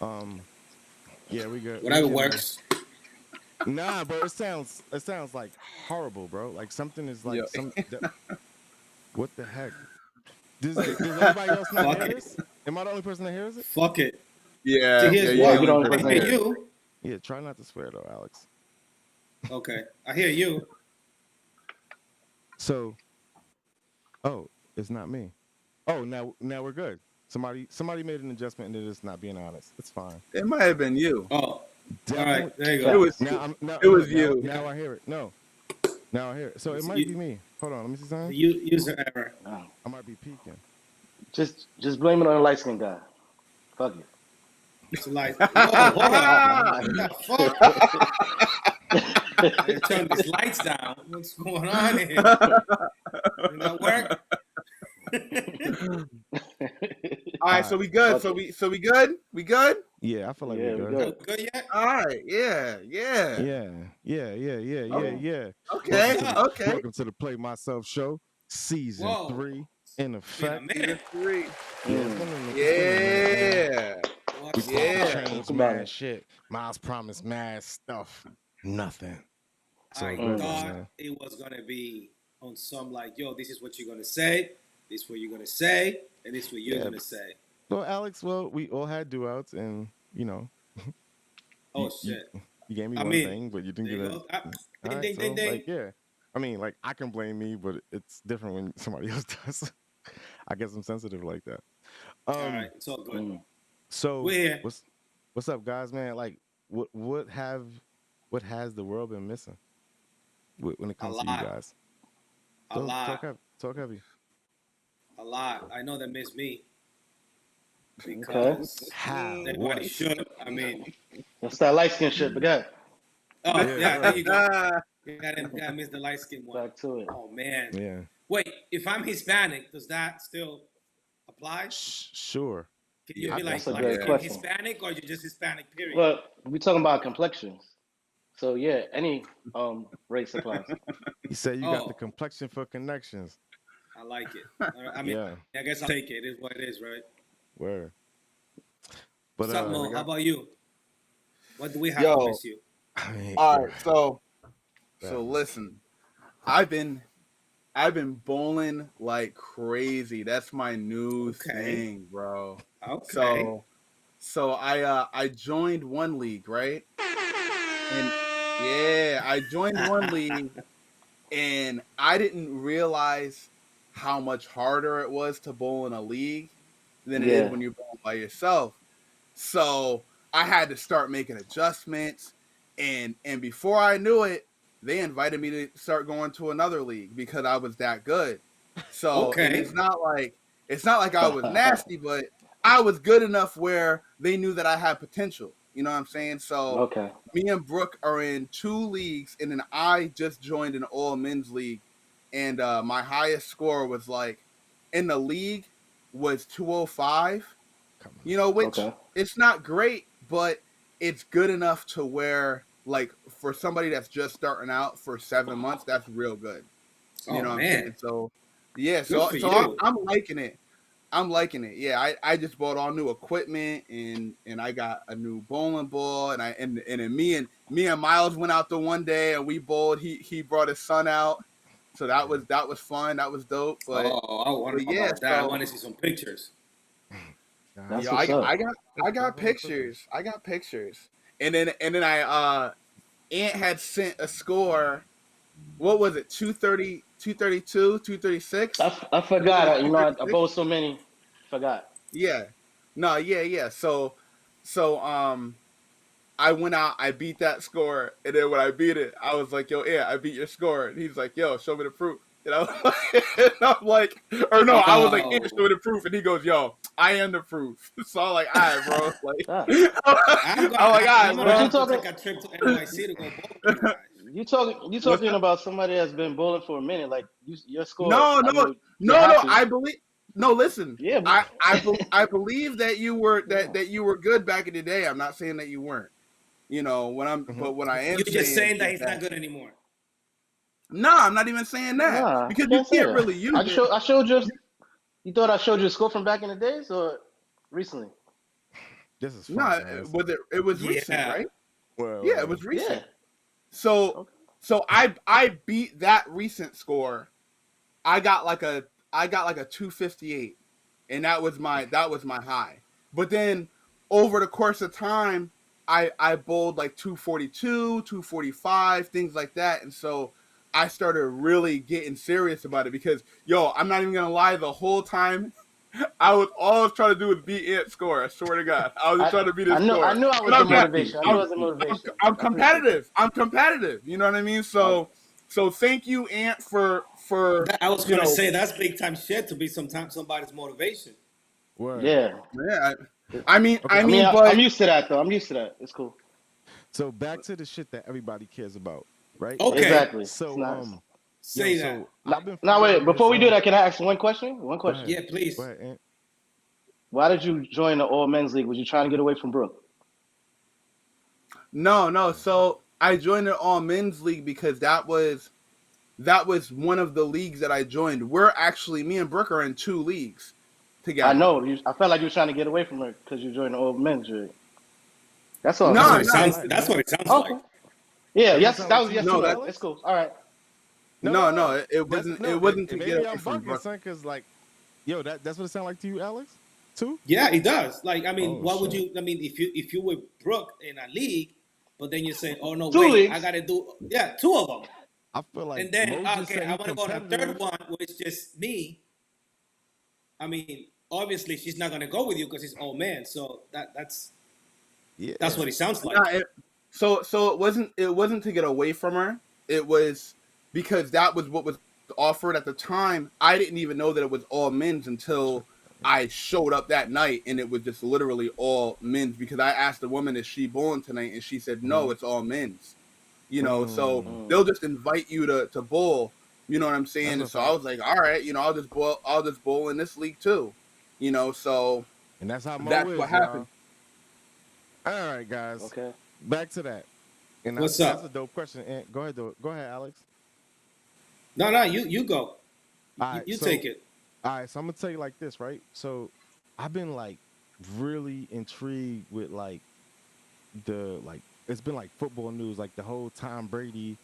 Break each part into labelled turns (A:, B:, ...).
A: Um, yeah, we good. We
B: Whatever
A: can.
B: works.
A: Nah, bro. It sounds like horrible, bro. Like something is
C: Yo,
A: like what the heck? Does anybody else not
B: Fuck
A: hear
B: it.
A: this? Am I the only person that hears it?
B: Fuck it. To
C: yeah,
B: hear
C: yeah.
B: is
C: You're the
D: Yeah, you're
B: what?
D: the
C: only
D: only
B: I
C: person
D: person
B: hear
D: here.
C: here.
B: you.
A: Yeah, try not to swear though, Alex.
B: Okay. I hear you.
A: So, oh, it's not me. Oh, now we're good. Somebody made an adjustment and they're just not being honest. It's fine.
C: It might have been you.
B: Oh. All
A: Definitely.
B: right. There you
C: It
B: go.
D: Facts.
C: was
A: Now
C: you.
A: I'm now
C: It
A: look
C: was
A: now
C: you.
A: now I hear it. No, now I hear it. So it
B: It's
A: might be me. Hold on, let me see something.
B: user error.
D: Wow.
A: I might be peeking.
D: Just blame it on the light skinned guy. Fuck it.
B: It's like, whoa, hold up.
C: Ah!
B: What the fuck? I turn these lights down. What's going on here? Did that work?
C: All right, so we good.
D: Fuck
C: So
D: it.
C: we good. We good.
A: Yeah, I feel like
D: Yeah,
A: we're
D: we
A: good.
D: good.
B: Good yet?
C: All right. Yeah. Yeah.
A: Yeah.
C: Okay.
A: Yeah.
C: Okay.
B: What's up?
C: Okay.
A: Welcome to the Play Myself Show, season
B: Whoa.
A: 3 in
B: Been a
A: effect.
C: Season
B: minute.
C: 3.
A: Yeah,
D: Mm.
C: Yeah.
A: we
B: What's
A: supposed to
C: Yeah.
A: change
D: Talk about
A: mad
D: it.
A: shit. Miles promised mad stuff. Nothing. So
B: I
A: good,
B: thought
A: man.
B: it was gonna be on some like, yo, this is what you're gonna say, this is what you're gonna say, and this is what you're
A: Yeah.
B: gonna say.
A: Well, Alex, we all had do outs, and
B: Oh
A: you, you
B: shit.
A: you gave me
B: I
A: one
B: mean,
A: thing, but you didn't
B: there
A: get
B: you
A: it.
B: go.
A: All
B: Ding
A: right,
B: ding
A: so
B: ding ding.
A: like, yeah. I mean, like I can blame me, but it's different when somebody else does. I guess I'm sensitive like that.
B: All right, it's all good.
D: Mm.
A: So
B: We're here.
A: what's up, guys, man? Like, what has the world been missing when it
B: A
A: comes to you
B: lot.
A: guys?
B: A
A: Talk
B: lot.
A: heavy. Talk heavy.
B: A lot. I know they miss me
D: Okay.
B: because
A: How?
B: everybody
A: What?
B: should. I mean,
D: That's that light skin shit, but go.
B: oh
A: Yeah,
B: yeah, there you go.
C: Ah,
B: Gotta miss the light skin one.
D: Back to it.
B: Oh man.
A: Yeah.
B: Wait, if I'm Hispanic, does that still apply?
A: Sure.
B: Can you
A: I
B: be like
D: That's a
B: light
D: great
B: skin
D: question.
B: Hispanic or you just Hispanic period?
D: Well, we talking about complexions. So yeah, any race applies.
A: You say you got the
B: Oh,
A: complexion for connections.
B: I like it. I mean,
A: Yeah.
B: I guess I'll take it. It is what it is, right?
A: Where? But
B: What's up,
A: we
B: Mo? How
A: got.
B: about you? What do we have to
C: Yo.
B: miss you?
A: I mean,
C: All
A: yeah.
C: right. So
A: That-
C: listen. I've been bowling like crazy. That's my new
B: Okay.
C: thing, bro.
B: Okay.
C: So I joined one league, right? And yeah, I joined one league and I didn't realize how much harder it was to bowl in a league than it is
D: Yeah.
C: when you're bowling by yourself. So I had to start making adjustments, and before I knew it, they invited me to start going to another league because I was that good. So and
B: Okay.
C: it's not like I was nasty, but I was good enough where they knew that I had potential. You know what I'm saying? So
D: Okay.
C: me and Brooke are in 2 leagues, and then I just joined an all men's league, and my highest score was like in the league was 205.
A: Come on.
C: You know, which
D: Okay.
C: it's not great, but it's good enough to where like for somebody that's just starting out for 7 months, that's real good. You
B: Oh
C: know what I'm saying?
B: man,
C: So yeah,
B: good for you.
C: I'm liking it. I'm liking it. Yeah, I just bought all new equipment and I got a new bowling ball and then me and Miles went out the one day and we bowled. He brought his son out, so that was fun. That was dope.
B: Oh, I want
C: But
B: to know
C: yeah,
B: about that. I
C: so
B: want to see some pictures.
D: That's
C: yo,
D: what's up.
C: I got pictures. I got pictures. And then I Ant had sent a score. What was it? 230, 232, 236?
D: I forgot. You know, I bowled so many. Forgot.
C: Yeah. No, yeah. So I went out, I beat that score, and then when I beat it, I was like, yo, yeah, I beat your score. And he's like, yo, show me the proof. And I'm like, or no, I was like, yeah, show
B: Oh,
C: me the proof. And he goes, yo, I am the proof. So I'm like, all right, bro. Like,
D: Ah.
B: I'm
C: I'm like, all right,
B: gonna
D: But you
C: bro.
B: have to
D: talking
B: take a trip to NYC to go bowl with you guys.
D: you
C: What's
D: talking
C: up?
D: about somebody that's been bowling for a minute. Like your score.
C: No,
D: I
C: no,
D: mean, you're
C: no.
D: happy.
C: I believe. No, listen.
D: Yeah.
C: I believe that you were
D: Yeah.
C: that you were good back in the day. I'm not saying that you weren't. You know,
A: Mhm.
C: what I am
B: You're just
C: saying
B: saying that
C: is
B: he's not
C: that
B: good anymore.
C: no, I'm not even saying that
D: Nah,
C: because you
D: can't say
C: can't
D: that.
C: really use it.
D: I showed you. You thought I showed you a score from back in the days or recently?
A: This is
C: No,
A: fun, guys.
C: it was recent,
B: Yeah.
C: right?
A: Well,
C: Yeah, it was recent.
D: Yeah.
C: So
D: Okay.
C: so I beat that recent score. I got like a 258, and that was my high. But then over the course of time, I bowled like 242, 245, things like that, and so I started really getting serious about it because I'm not even gonna lie, the whole time I was always trying to do was beat Ant's score. I swear to God, I was just trying to beat his score.
D: I knew I was
C: But
D: the
C: I'm not.
D: motivation. I knew it was the motivation.
C: I'm
D: I appreciate that.
C: competitive. I'm competitive. You know what I mean? So thank you, Ant, for
B: I was gonna say that's big time shit to be sometimes somebody's motivation.
A: word.
D: Yeah.
C: yeah. I mean,
A: Okay.
C: but
D: I'm used to that though. I'm used to that. It's cool.
A: So back to the shit that everybody cares about, right?
B: Okay.
D: Exactly.
A: So
D: It's nice.
B: Say
A: yo,
B: that.
A: so I've been
D: Now wait,
A: following
D: before we do
A: this,
D: that, can I ask one question? One
A: Go
D: question.
A: ahead.
B: Yeah, please.
A: Go ahead, Ant.
D: Why did you join the all men's league? Was you trying to get away from Brooke?
C: no. So I joined the all men's league because that was one of the leagues that I joined. We're actually me and Brooke are in 2 leagues together.
D: I know. I felt like you were trying to get away from her because you joined the all men's league. That's all.
C: No,
B: That's what it sounds
D: Okay.
B: like.
D: Yeah.
A: Doesn't
D: Yes.
A: sound
D: That
A: like
D: was
A: to
D: yes.
A: you,
C: No,
D: too.
C: that-
D: It's cool. All right.
C: No, it
A: That's-
C: wasn't.
A: no,
C: It wasn't to
A: maybe
C: get away
A: I'm
C: from
A: bugging,
C: Brooke.
A: son, because like, yo, that's what it sounds like to you, Alex, too.
B: Yeah, it does. Like, I mean,
A: Oh,
B: why would
A: shit.
B: you? I mean, if you were Brooke in a league, but then you say, oh no,
D: 2
B: wait,
D: leagues.
B: I gotta do 2 of them,
A: I feel like
B: and then
A: Mo just
B: okay,
A: said
B: I
A: he
B: want to go on a
A: competitive.
B: third one where it's just me. I mean, obviously she's not gonna go with you because it's all men. So that's
A: Yeah.
B: what it sounds like.
C: Nah, so it wasn't to get away from her. It was because that was what was offered at the time. I didn't even know that it was all men's until I showed up that night, and it was just literally all men's because I asked the woman, "Is she bowling tonight?" And she said, "No, it's all men's." You know, so they'll just invite you to bowl. You know what I'm saying?
A: That's
C: And so
A: a
C: I
A: fact.
C: was like, all right, I'll just bowl in this league too. So
A: And that's how Mo
C: that's
A: is,
C: what happened.
A: y'all. All right, guys.
D: Okay.
A: Back to that. And
B: What's
A: that's
B: up?
A: a dope question. Ant. Go ahead, Alex.
B: No, you go.
A: All right,
B: You
A: so-
B: take it.
A: All right, so I'm gonna tell you like this, right? So I've been like really intrigued with like it's been like football news, like the whole Tom Brady,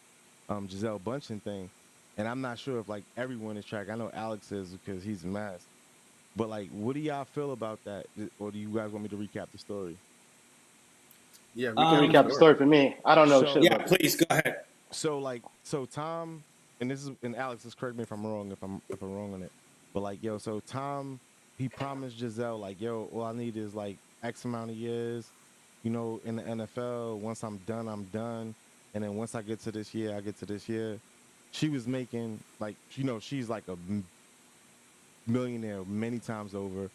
A: Giselle Bundchen thing, and I'm not sure if like everyone is tracking. I know Alex is because he's a mass. But like, what do y'all feel about that, or do you guys want me to recap the story?
C: Yeah, we
D: You
C: can
D: can recap the story for me. I don't know
A: So-
D: shit
B: Yeah,
D: about it.
B: please go ahead.
A: So Tom, and Alex, just correct me if I'm wrong, if I'm wrong on it. But like, yo, so Tom, he promised Giselle like, yo, all I need is like X amount of years, in the NFL. Once I'm done, I'm done. And then once I get to this year, I get to this year. She was making like, she's like a millionaire many times over.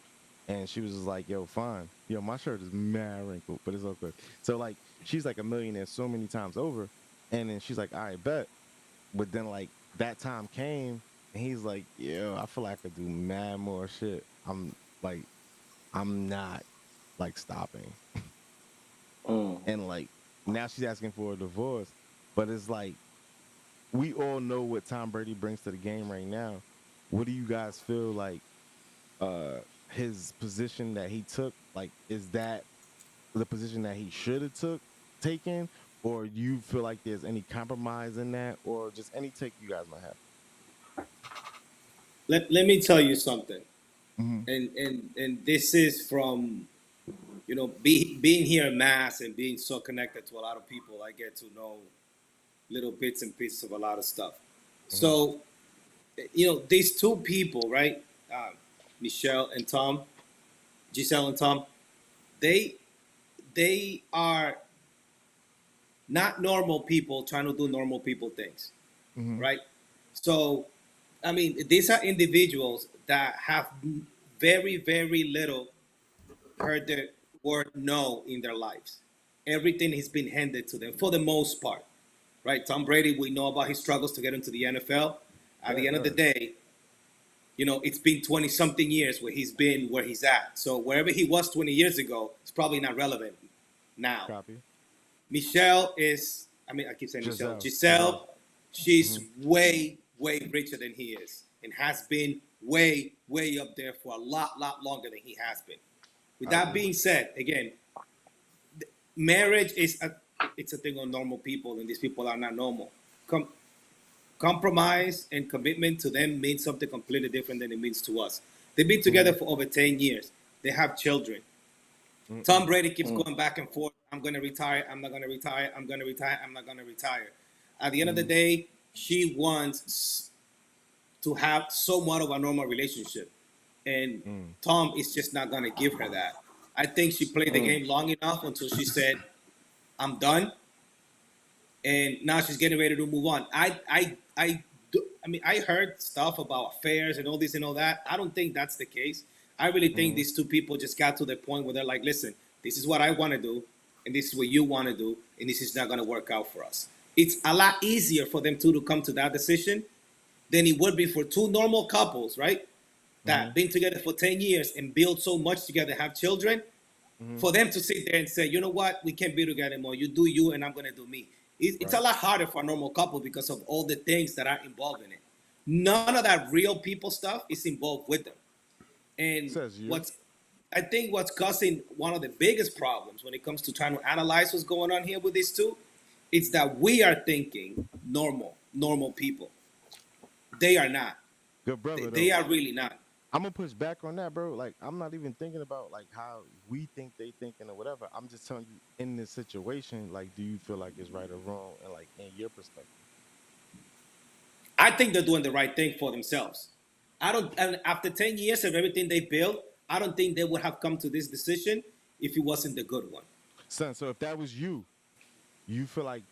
A: And she was just like, yo, fine. Yo, my shirt is mad wrinkled, but it's all good. So like, she's like a millionaire so many times over. And then she's like, all right, bet. But then like that time came and he's like, yo, I feel like I could do mad more shit. I'm not like stopping. And like now she's asking for a divorce. But it's like we all know what Tom Brady brings to the game right now. What do you guys feel like his position that he took, like, is that the position that he should have taken? Or you feel like there's any compromise in that, or just any take you guys might have?
B: Let me tell you something.
A: Mhm.
B: And this is from being here in Mass and being so connected to a lot of people. I get to know little bits and pieces of a lot of stuff. So these 2 people, right, Giselle and Tom, they are not normal people trying to do normal people things, right? So I mean, these are individuals that have very, very little heard the word no in their lives. Everything has been handed to them for the most part, right? Tom Brady, we know about his struggles to get into the NFL. At the end of the day, it's been 20-something years where he's been where he's at. So wherever he was 20 years ago, it's probably not relevant now.
A: Copy.
B: Michelle is, I keep saying Michelle.
A: Giselle.
B: Giselle, she's way, way richer than he is and has been way, way up there for a lot longer than he has been. With that being said, again, marriage is it's a thing of normal people, and these people are not normal. Com- Compromise and commitment to them means something completely different than it means to us. They've been together for over 10 years. They have children. Tom Brady keeps going back and forth. I'm going to retire. I'm not going to retire. I'm going to retire. I'm not going to retire. At the end of the day, she wants to have somewhat of a normal relationship. And Tom is just not going to give her that. I think she played the game long enough until she said, I'm done. And now she's getting ready to move on. I mean, I heard stuff about affairs and all this and all that. I don't think that's the case. I really think these two people just got to the point where they're like, listen, this is what I want to do, and this is what you want to do, and this is not going to work out for us. It's a lot easier for them two to come to that decision than it would be for two normal couples, right? That been together for 10 years and build so much together, have children, for them to sit there and say, you know what, we can't be together anymore. You do you, and I'm going to do me. It's a lot harder for a normal couple because of all the things that are involved in it. None of that real people stuff is involved with them. And I think what's causing one of the biggest problems when it comes to trying to analyze what's going on here with these two, it's that we are thinking normal people. They are not.
A: Good brother.
B: They are really not.
A: I'm gonna push back on that, bro. Like, I'm not even thinking about like how we think they thinking or whatever. I'm just telling you, in this situation, like, do you feel like it's right or wrong, and like in your perspective?
B: I think they're doing the right thing for themselves. I don't. And after 10 years of everything they built, I don't think they would have come to this decision if it wasn't the good one.
A: Son, so if that was you, you feel like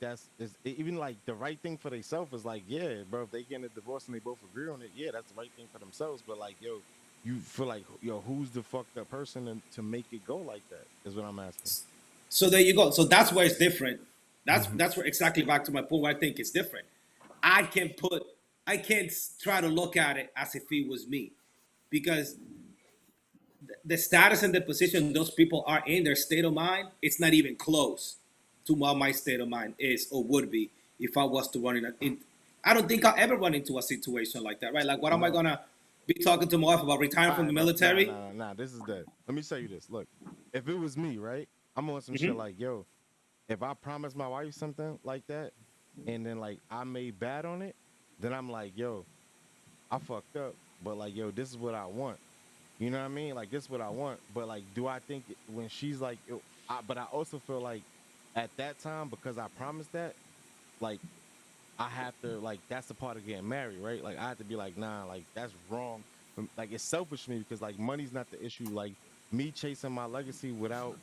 A: even like the right thing for themselves is like, yeah, bro, if they get a divorce and they both agree on it, yeah, that's the right thing for themselves. But like, yo, you feel like, yo, who's the fucked up person to make it go like that? Is what I'm asking.
B: So there you go. So that's where it's different. That's where exactly back to my point where I think it's different. I can't try to look at it as if it was me, because the status and the position those people are in, their state of mind, it's not even close to what my state of mind is or would be if I was to run in. I don't think I'll ever run into a situation like that, right? Like, what am I gonna be talking to my wife about retiring from the military?
A: Nah, this is that. Let me tell you this. Look, if it was me, right, I'm on some shit like, yo, if I promise my wife something like that, and then like I made bad on it, then I'm like, yo, I fucked up, but like, yo, this is what I want. You know what I mean? Like, this is what I want. But like, do I think when she's like, but I also feel like at that time, because I promised that, like, I have to, like, that's the part of getting married, right? Like, I have to be like, nah, like, that's wrong. Like, it's selfish for me because like money's not the issue. Like, me chasing my legacy without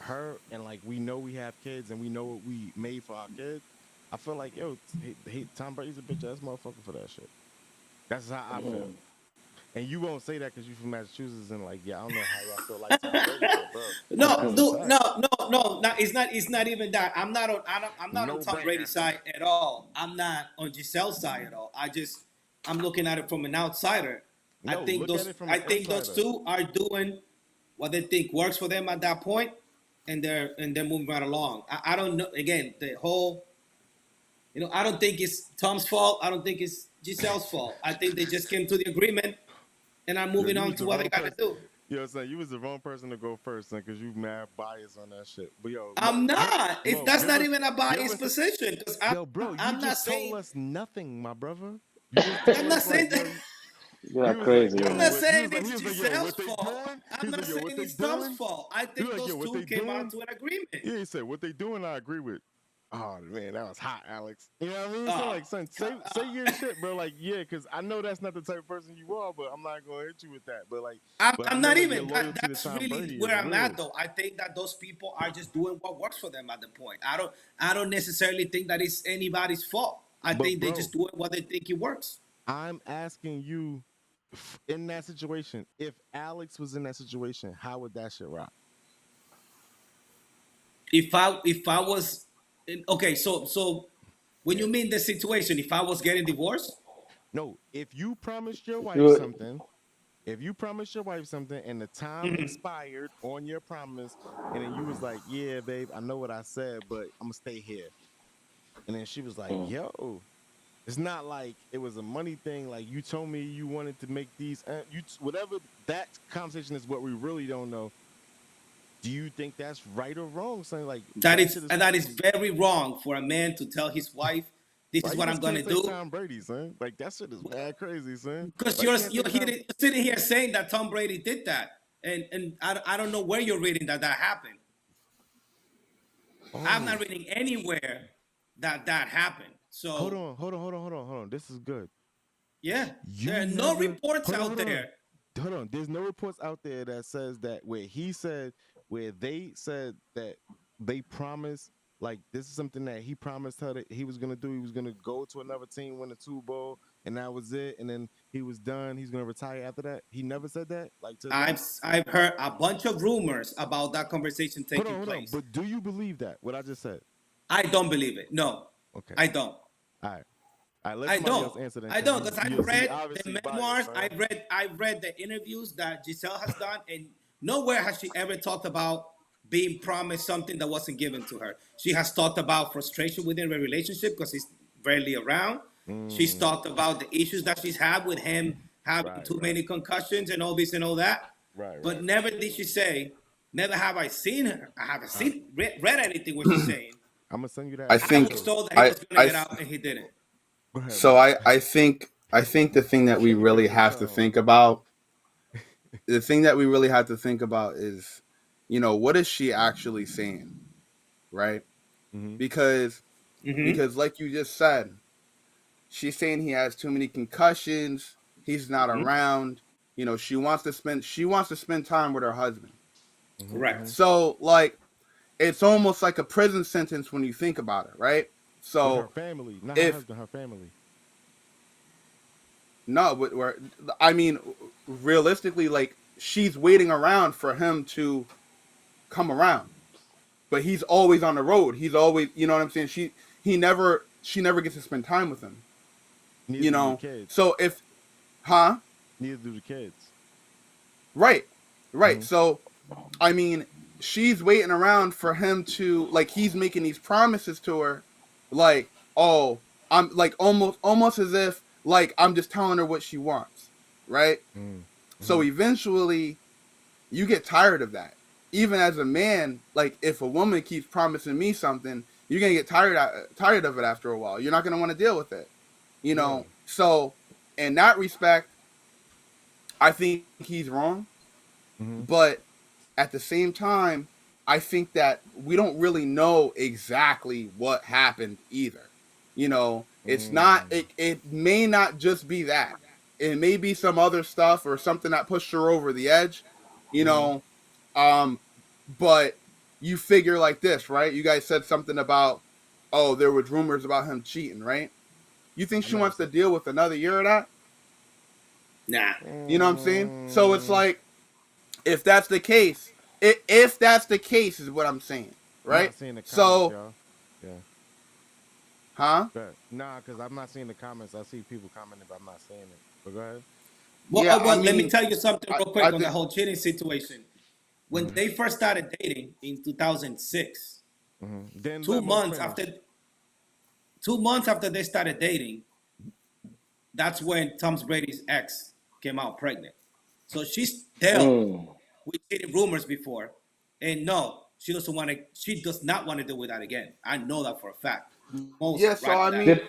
A: her, and like, we know we have kids and we know what we made for our kids. I feel like, yo, Tom Brady's a bitch ass motherfucker for that shit. That's how I feel. And you won't say that because you're from Massachusetts and like, yeah, I don't know how y'all feel like Tom Brady, bro.
B: No. It's not even that. I'm not on Tom Brady's side at all. I'm not on Gisele's side at all. I'm looking at it from an outsider. I think those two are doing what they think works for them at that point, and they're moving right along. I don't know. Again, the whole, I don't think it's Tom's fault. I don't think it's Gisele's fault. I think they just came to the agreement and I'm moving on to what they got to do.
A: Yo, son, you was the wrong person to go first, son, because you mad biased on that shit. But yo,
B: I'm not. That's not even a biased position.
A: Yo, bro, you just told us nothing, my brother.
B: I'm not saying that.
D: You're crazy.
B: I'm not saying it's Gisele's fault. I'm not saying it's Tom's fault. I think those two came out to an agreement.
A: Yeah, he said what they doing, I agree with. Oh man, that was hot, Alex. You know what I mean? So like, son, say your shit, bro. Like, yeah, because I know that's not the type of person you are, but I'm not gonna hit you with that. But like,
B: I'm not even. That's really where I'm at, though. I think that those people are just doing what works for them at the point. I don't necessarily think that it's anybody's fault. I think they just do what they think it works.
A: I'm asking you, in that situation, if Alex was in that situation, how would that shit rock?
B: If I was. Okay, so when you mean the situation, if I was getting divorced?
A: No, if you promised your wife something, and the time expired on your promise, and then you was like, yeah, babe, I know what I said, but I'm gonna stay here. And then she was like, yo, it's not like it was a money thing. Like, you told me you wanted to make these, whatever that conversation is, what we really don't know. do you think that's right or wrong? Saying like
B: That
A: shit
B: is
A: is.
B: and that is very wrong for a man to tell his wife, "This
A: Why
B: is
A: you
B: what I'm
A: just
B: gonna
A: can't say
B: do."
A: Tom Brady, son? Like that shit is mad crazy, son.
B: Because
A: Why you can't say Tom?
B: you're sitting here saying that Tom Brady did that, and I don't know where you're reading that happened. I'm
A: Oh,
B: not reading anywhere that happened.
A: hold
B: So
A: on, hold on, hold on, hold on, hold on. This is good.
B: yeah,
A: You
B: there are no
A: never
B: reports
A: hold on,
B: out
A: hold on.
B: there.
A: Hold on. There's no reports out there that says that where they said that they promised like this is something that he promised her that he was gonna do. He was gonna go to another team, win a Super Bowl, and that was it. And then he was done. He's gonna retire after that. He never said that. Like to his wife.
B: I've heard a bunch of rumors about that conversation taking
A: Hold on.
B: place.
A: But do you believe that? What I just said?
B: I don't believe it. No,
A: Okay.
B: I don't.
A: All right. All right. Let
B: I
A: somebody else
B: don't.
A: answer that
B: I
A: because
B: don't because
A: you
B: I've
A: see
B: read
A: obviously
B: the
A: biased,
B: memoirs.
A: huh?
B: I've read the interviews that Giselle has done, and nowhere has she ever talked about being promised something that wasn't given to her. She has talked about frustration within her relationship because he's rarely around. She's
A: Mm,
B: talked about the issues that she's had with him having
A: right.
B: too
A: Right.
B: many concussions and all this and all that.
A: Right.
B: But
A: Right.
B: never did she say, never have I seen her. I haven't
A: All right.
B: seen read anything where she's saying,
A: I'm gonna send you that
C: I
B: I
C: think
B: was
A: episode.
B: told that he
C: I
B: was going to
C: I
B: get out and he didn't.
A: Go ahead,
C: so
A: bro.
C: I think the thing that we
A: Can you break
C: really
A: this
C: have to
A: down?
C: think about the thing that we really have to think about is, what is she actually saying, right?
A: Mm-hmm.
C: Because
B: Mm-hmm.
C: like you just said, she's saying he has too many concussions, he's not
B: Mm-hmm.
C: around. She wants to spend time with her husband.
A: Mm-hmm.
B: Correct.
C: So like it's almost like a prison sentence when you think about it, right?
A: With her
C: So
A: family, not her
C: if
A: husband, her family.
C: no, I mean, realistically, like she's waiting around for him to come around, but he's always on the road. He's always, you know what I'm saying? She never gets to spend time with him,
A: Neither
C: you
A: do the
C: know.
A: kids.
C: So if, huh?
A: Neither do the kids.
C: Right, right.
A: Mm-hmm.
C: So I mean, she's waiting around for him to like he's making these promises to her, like, oh, I'm like almost as if like I'm just telling her what she wants, right?
A: Mm-hmm.
C: So eventually you get tired of that. Even as a man, like if a woman keeps promising me something, you're gonna get tired of it after a while. You're not gonna want to deal with it, you
A: Yeah.
C: know. So in that respect, I think he's wrong,
A: Mm-hmm.
C: but at the same time, I think that we don't really know exactly what happened either. It's not.
A: Mm.
C: It may not just be that. It may be some other stuff or something that pushed her over the edge. You
A: Mm-hmm.
C: know, um, but you figure like this, right? You guys said something about, oh, there was rumors about him cheating, right? You think
A: I
C: she
A: never
C: wants to
A: said
C: deal with another year of that?
B: Nah.
A: that.
C: You know what I'm saying? So it's like, if that's the case, if that's the case, is what I'm saying,
A: I'm
C: right?
A: not seeing the comments,
C: So,
A: y'all. Yeah.
C: huh?
A: But nah, because I'm not seeing the comments. I see people commenting, but I'm not seeing it. But go ahead.
B: Well,
C: Yeah, I
B: well, let me
C: mean,
B: tell you something real quick
C: I
B: on the
C: think,
B: whole cheating situation. When
A: Mm-hmm.
B: they first started dating in 2006,
A: Mm-hmm. Then
B: two
A: let Mo
B: months
A: finish.
B: after 2 months after they started dating, that's when Tom Brady's ex came out pregnant. So she's dealt
D: Mm.
B: with cheating rumors before, and no, she doesn't want to. She does not want to deal with that again. I know that for a fact. Most
C: yeah. So
B: right
C: I
B: on
C: mean,
B: that.
D: Did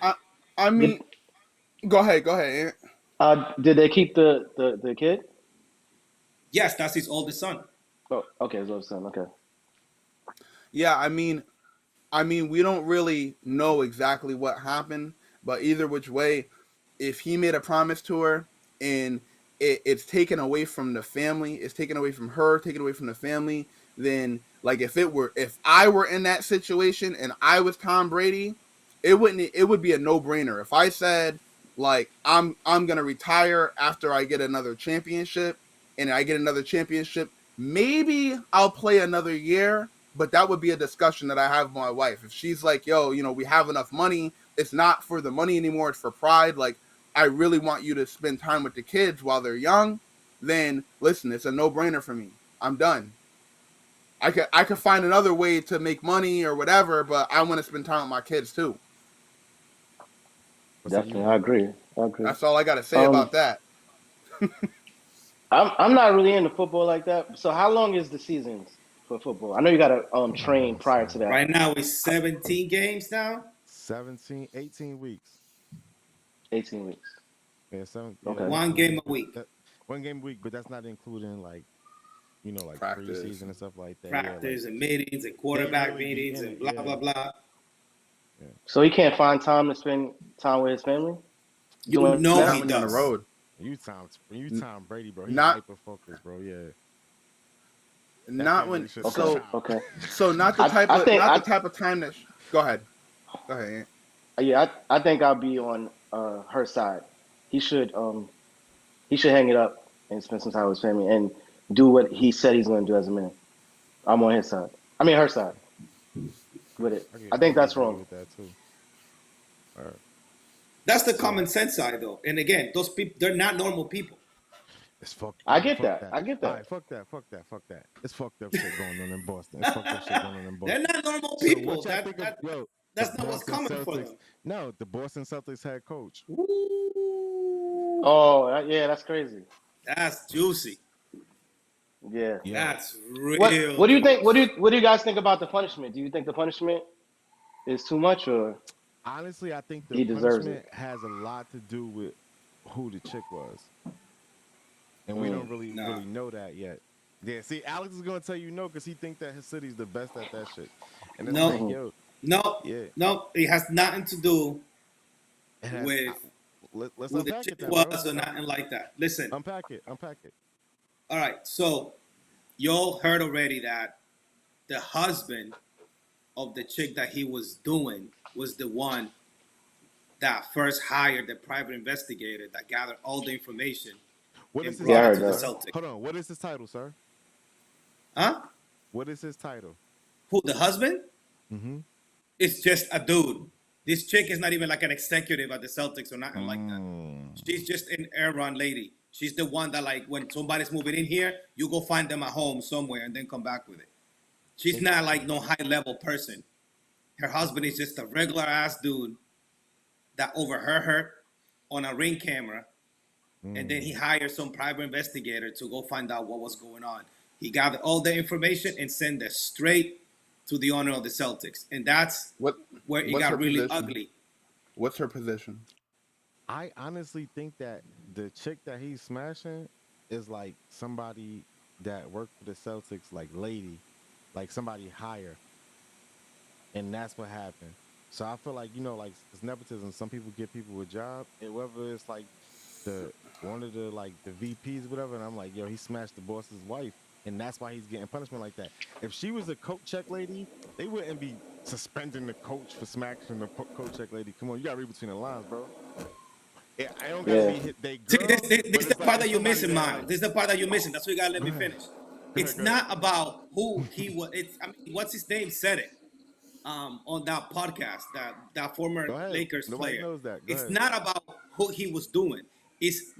C: I
D: did
C: mean, go ahead, Ant.
D: did they keep the kid?
B: Yes, that's his oldest son.
D: Oh, okay, so son. Okay.
C: Yeah, I mean, we don't really know exactly what happened, but either which way, if he made a promise to her and it's taken away from the family, it's taken away from her, taken away from the family, then like if I were in that situation and I was Tom Brady, it would be a no brainer. If I said like I'm gonna retire after I get another championship and I get another championship, maybe I'll play another year, but that would be a discussion that I have with my wife. If she's like, yo, we have enough money, it's not for the money anymore, it's for pride. Like, I really want you to spend time with the kids while they're young, then listen, it's a no-brainer for me. I'm done. I could find another way to make money or whatever, but I want to spend time with my kids too.
A: What say you,
D: Definitely, I
A: Mo?
D: agree. I agree.
C: That's all I got to say
D: Um,
C: about that.
D: I'm not really into football like that. So how long is the seasons for football? I know you got to train prior to that.
B: Right now it's 17 games now.
A: 17, 18 weeks.
D: 18 weeks.
A: Yeah, seven.
D: Okay.
A: Yeah,
B: One
A: 18
B: game
A: weeks.
B: a week.
A: 1 game a week, but that's not including like, like
C: Practice.
A: preseason and stuff like that.
B: Practice
A: Yeah,
B: and meetings and quarterback
A: really be
B: meetings
A: in
B: and
A: it,
B: blah
A: yeah.
B: blah blah.
D: So he can't find time to spend time with his family?
B: You
D: Doing
B: know
C: Not
B: he
C: when you're on the
B: does.
C: road.
A: you Tom Brady, bro. He's
C: Not-
A: hyper focused, bro. Yeah.
C: Not when.
A: Okay,
C: So
D: Okay.
C: so not the
D: I-
C: type
D: I
C: of
D: think
C: not
D: I-
C: the type of time that. Go ahead. Go ahead. Ant.
D: Yeah, I think I'll be on her side. He should hang it up and spend some time with his family and do what he said he's going to do as a man. I'm on his side. I mean her side with it. I think that's
A: agree
D: wrong.
A: with that too. All right.
B: That's the common sense side though. And again, those people they're not normal people.
A: It's fucked.
D: I get
A: fuck
D: that. I get that.
A: All right, fuck that. It's fucked up shit going on in Boston. It's fucked up shit going on in
B: They're
A: Boston.
B: not normal
A: So
B: people.
A: what y'all think of- yo,
B: That's
A: the
B: not what's
A: Boston
B: coming for
A: Celtics-
B: them.
A: No, the Boston Celtics head coach.
B: Ooh,
D: Oh, yeah, that's crazy.
B: that's juicy.
D: Yeah.
B: That's real.
D: What do you think? What do you guys think about the punishment? Do you think the punishment is too much, or
A: Honestly, I think the
D: He deserves
A: punishment has a lot to do with who the chick was, and we don't really
B: Nah.
A: know that yet. Yeah, see, Alex is gonna tell you no because he think that his city's the best at that shit. And it's
B: No.
A: like, yo,
B: No,
A: yeah,
B: no, it has nothing to do
A: it has-
B: with
A: let's
B: who the
A: unpack
B: chick
A: it, then,
B: was
A: bro.
B: or nothing like that. Listen,
A: Unpack it.
B: all right, so y'all heard already that the husband of the chick that he was doing was the one that first hired the private investigator that gathered all the information.
A: What
B: And
A: is his
D: brought it
A: title,
D: to the
A: sir?
B: Celtics.
A: Hold on. What is his title, sir?
B: Huh?
A: What is his title?
B: Who, the husband?
A: Mm-hmm.
B: It's just a dude. This chick is not even like an executive at the Celtics or nothing like that. She's just an air-run lady. She's the one that, like, when somebody's moving in here, you go find them at home somewhere and then come back with it. She's not like no high-level person. Her husband is just a regular-ass dude that overheard her on a Ring camera, and then he hired some private investigator to go find out what was going on. He gathered all the information and sent it straight to the owner of the Celtics, and that's
C: What?
B: where it
C: What's
B: got
C: her
B: really
C: position?
B: ugly.
C: What's her position?
A: I honestly think that the chick that he's smashing is like somebody that worked for the Celtics, like lady, like somebody higher, and that's what happened. So I feel like like it's nepotism. Some people give people a job, and whether it's like one of the like the VPs, whatever. And I'm like, yo, he smashed the boss's wife, and that's why he's getting punishment like that. If she was a coat check lady, they wouldn't be suspending the coach for smashing the coat check lady. Come on, you gotta read between the lines, bro. Yeah, I don't gotta be hit. They
B: See,
A: girl,
B: this
A: but
B: is
A: it's
B: the
A: like
B: part that you're
A: somebody
B: missing,
A: that,
B: Miles.
A: like-
B: This is the part that you're missing. That's why you gotta let me
A: Go ahead.
B: finish.
A: Go
B: It's
A: ahead, go ahead.
B: not about who he was. What's his name said it on that podcast, that former
A: Go ahead.
B: Lakers
A: Nobody
B: player.
A: knows that. Go
B: It's
A: ahead.
B: not about what he was doing. It's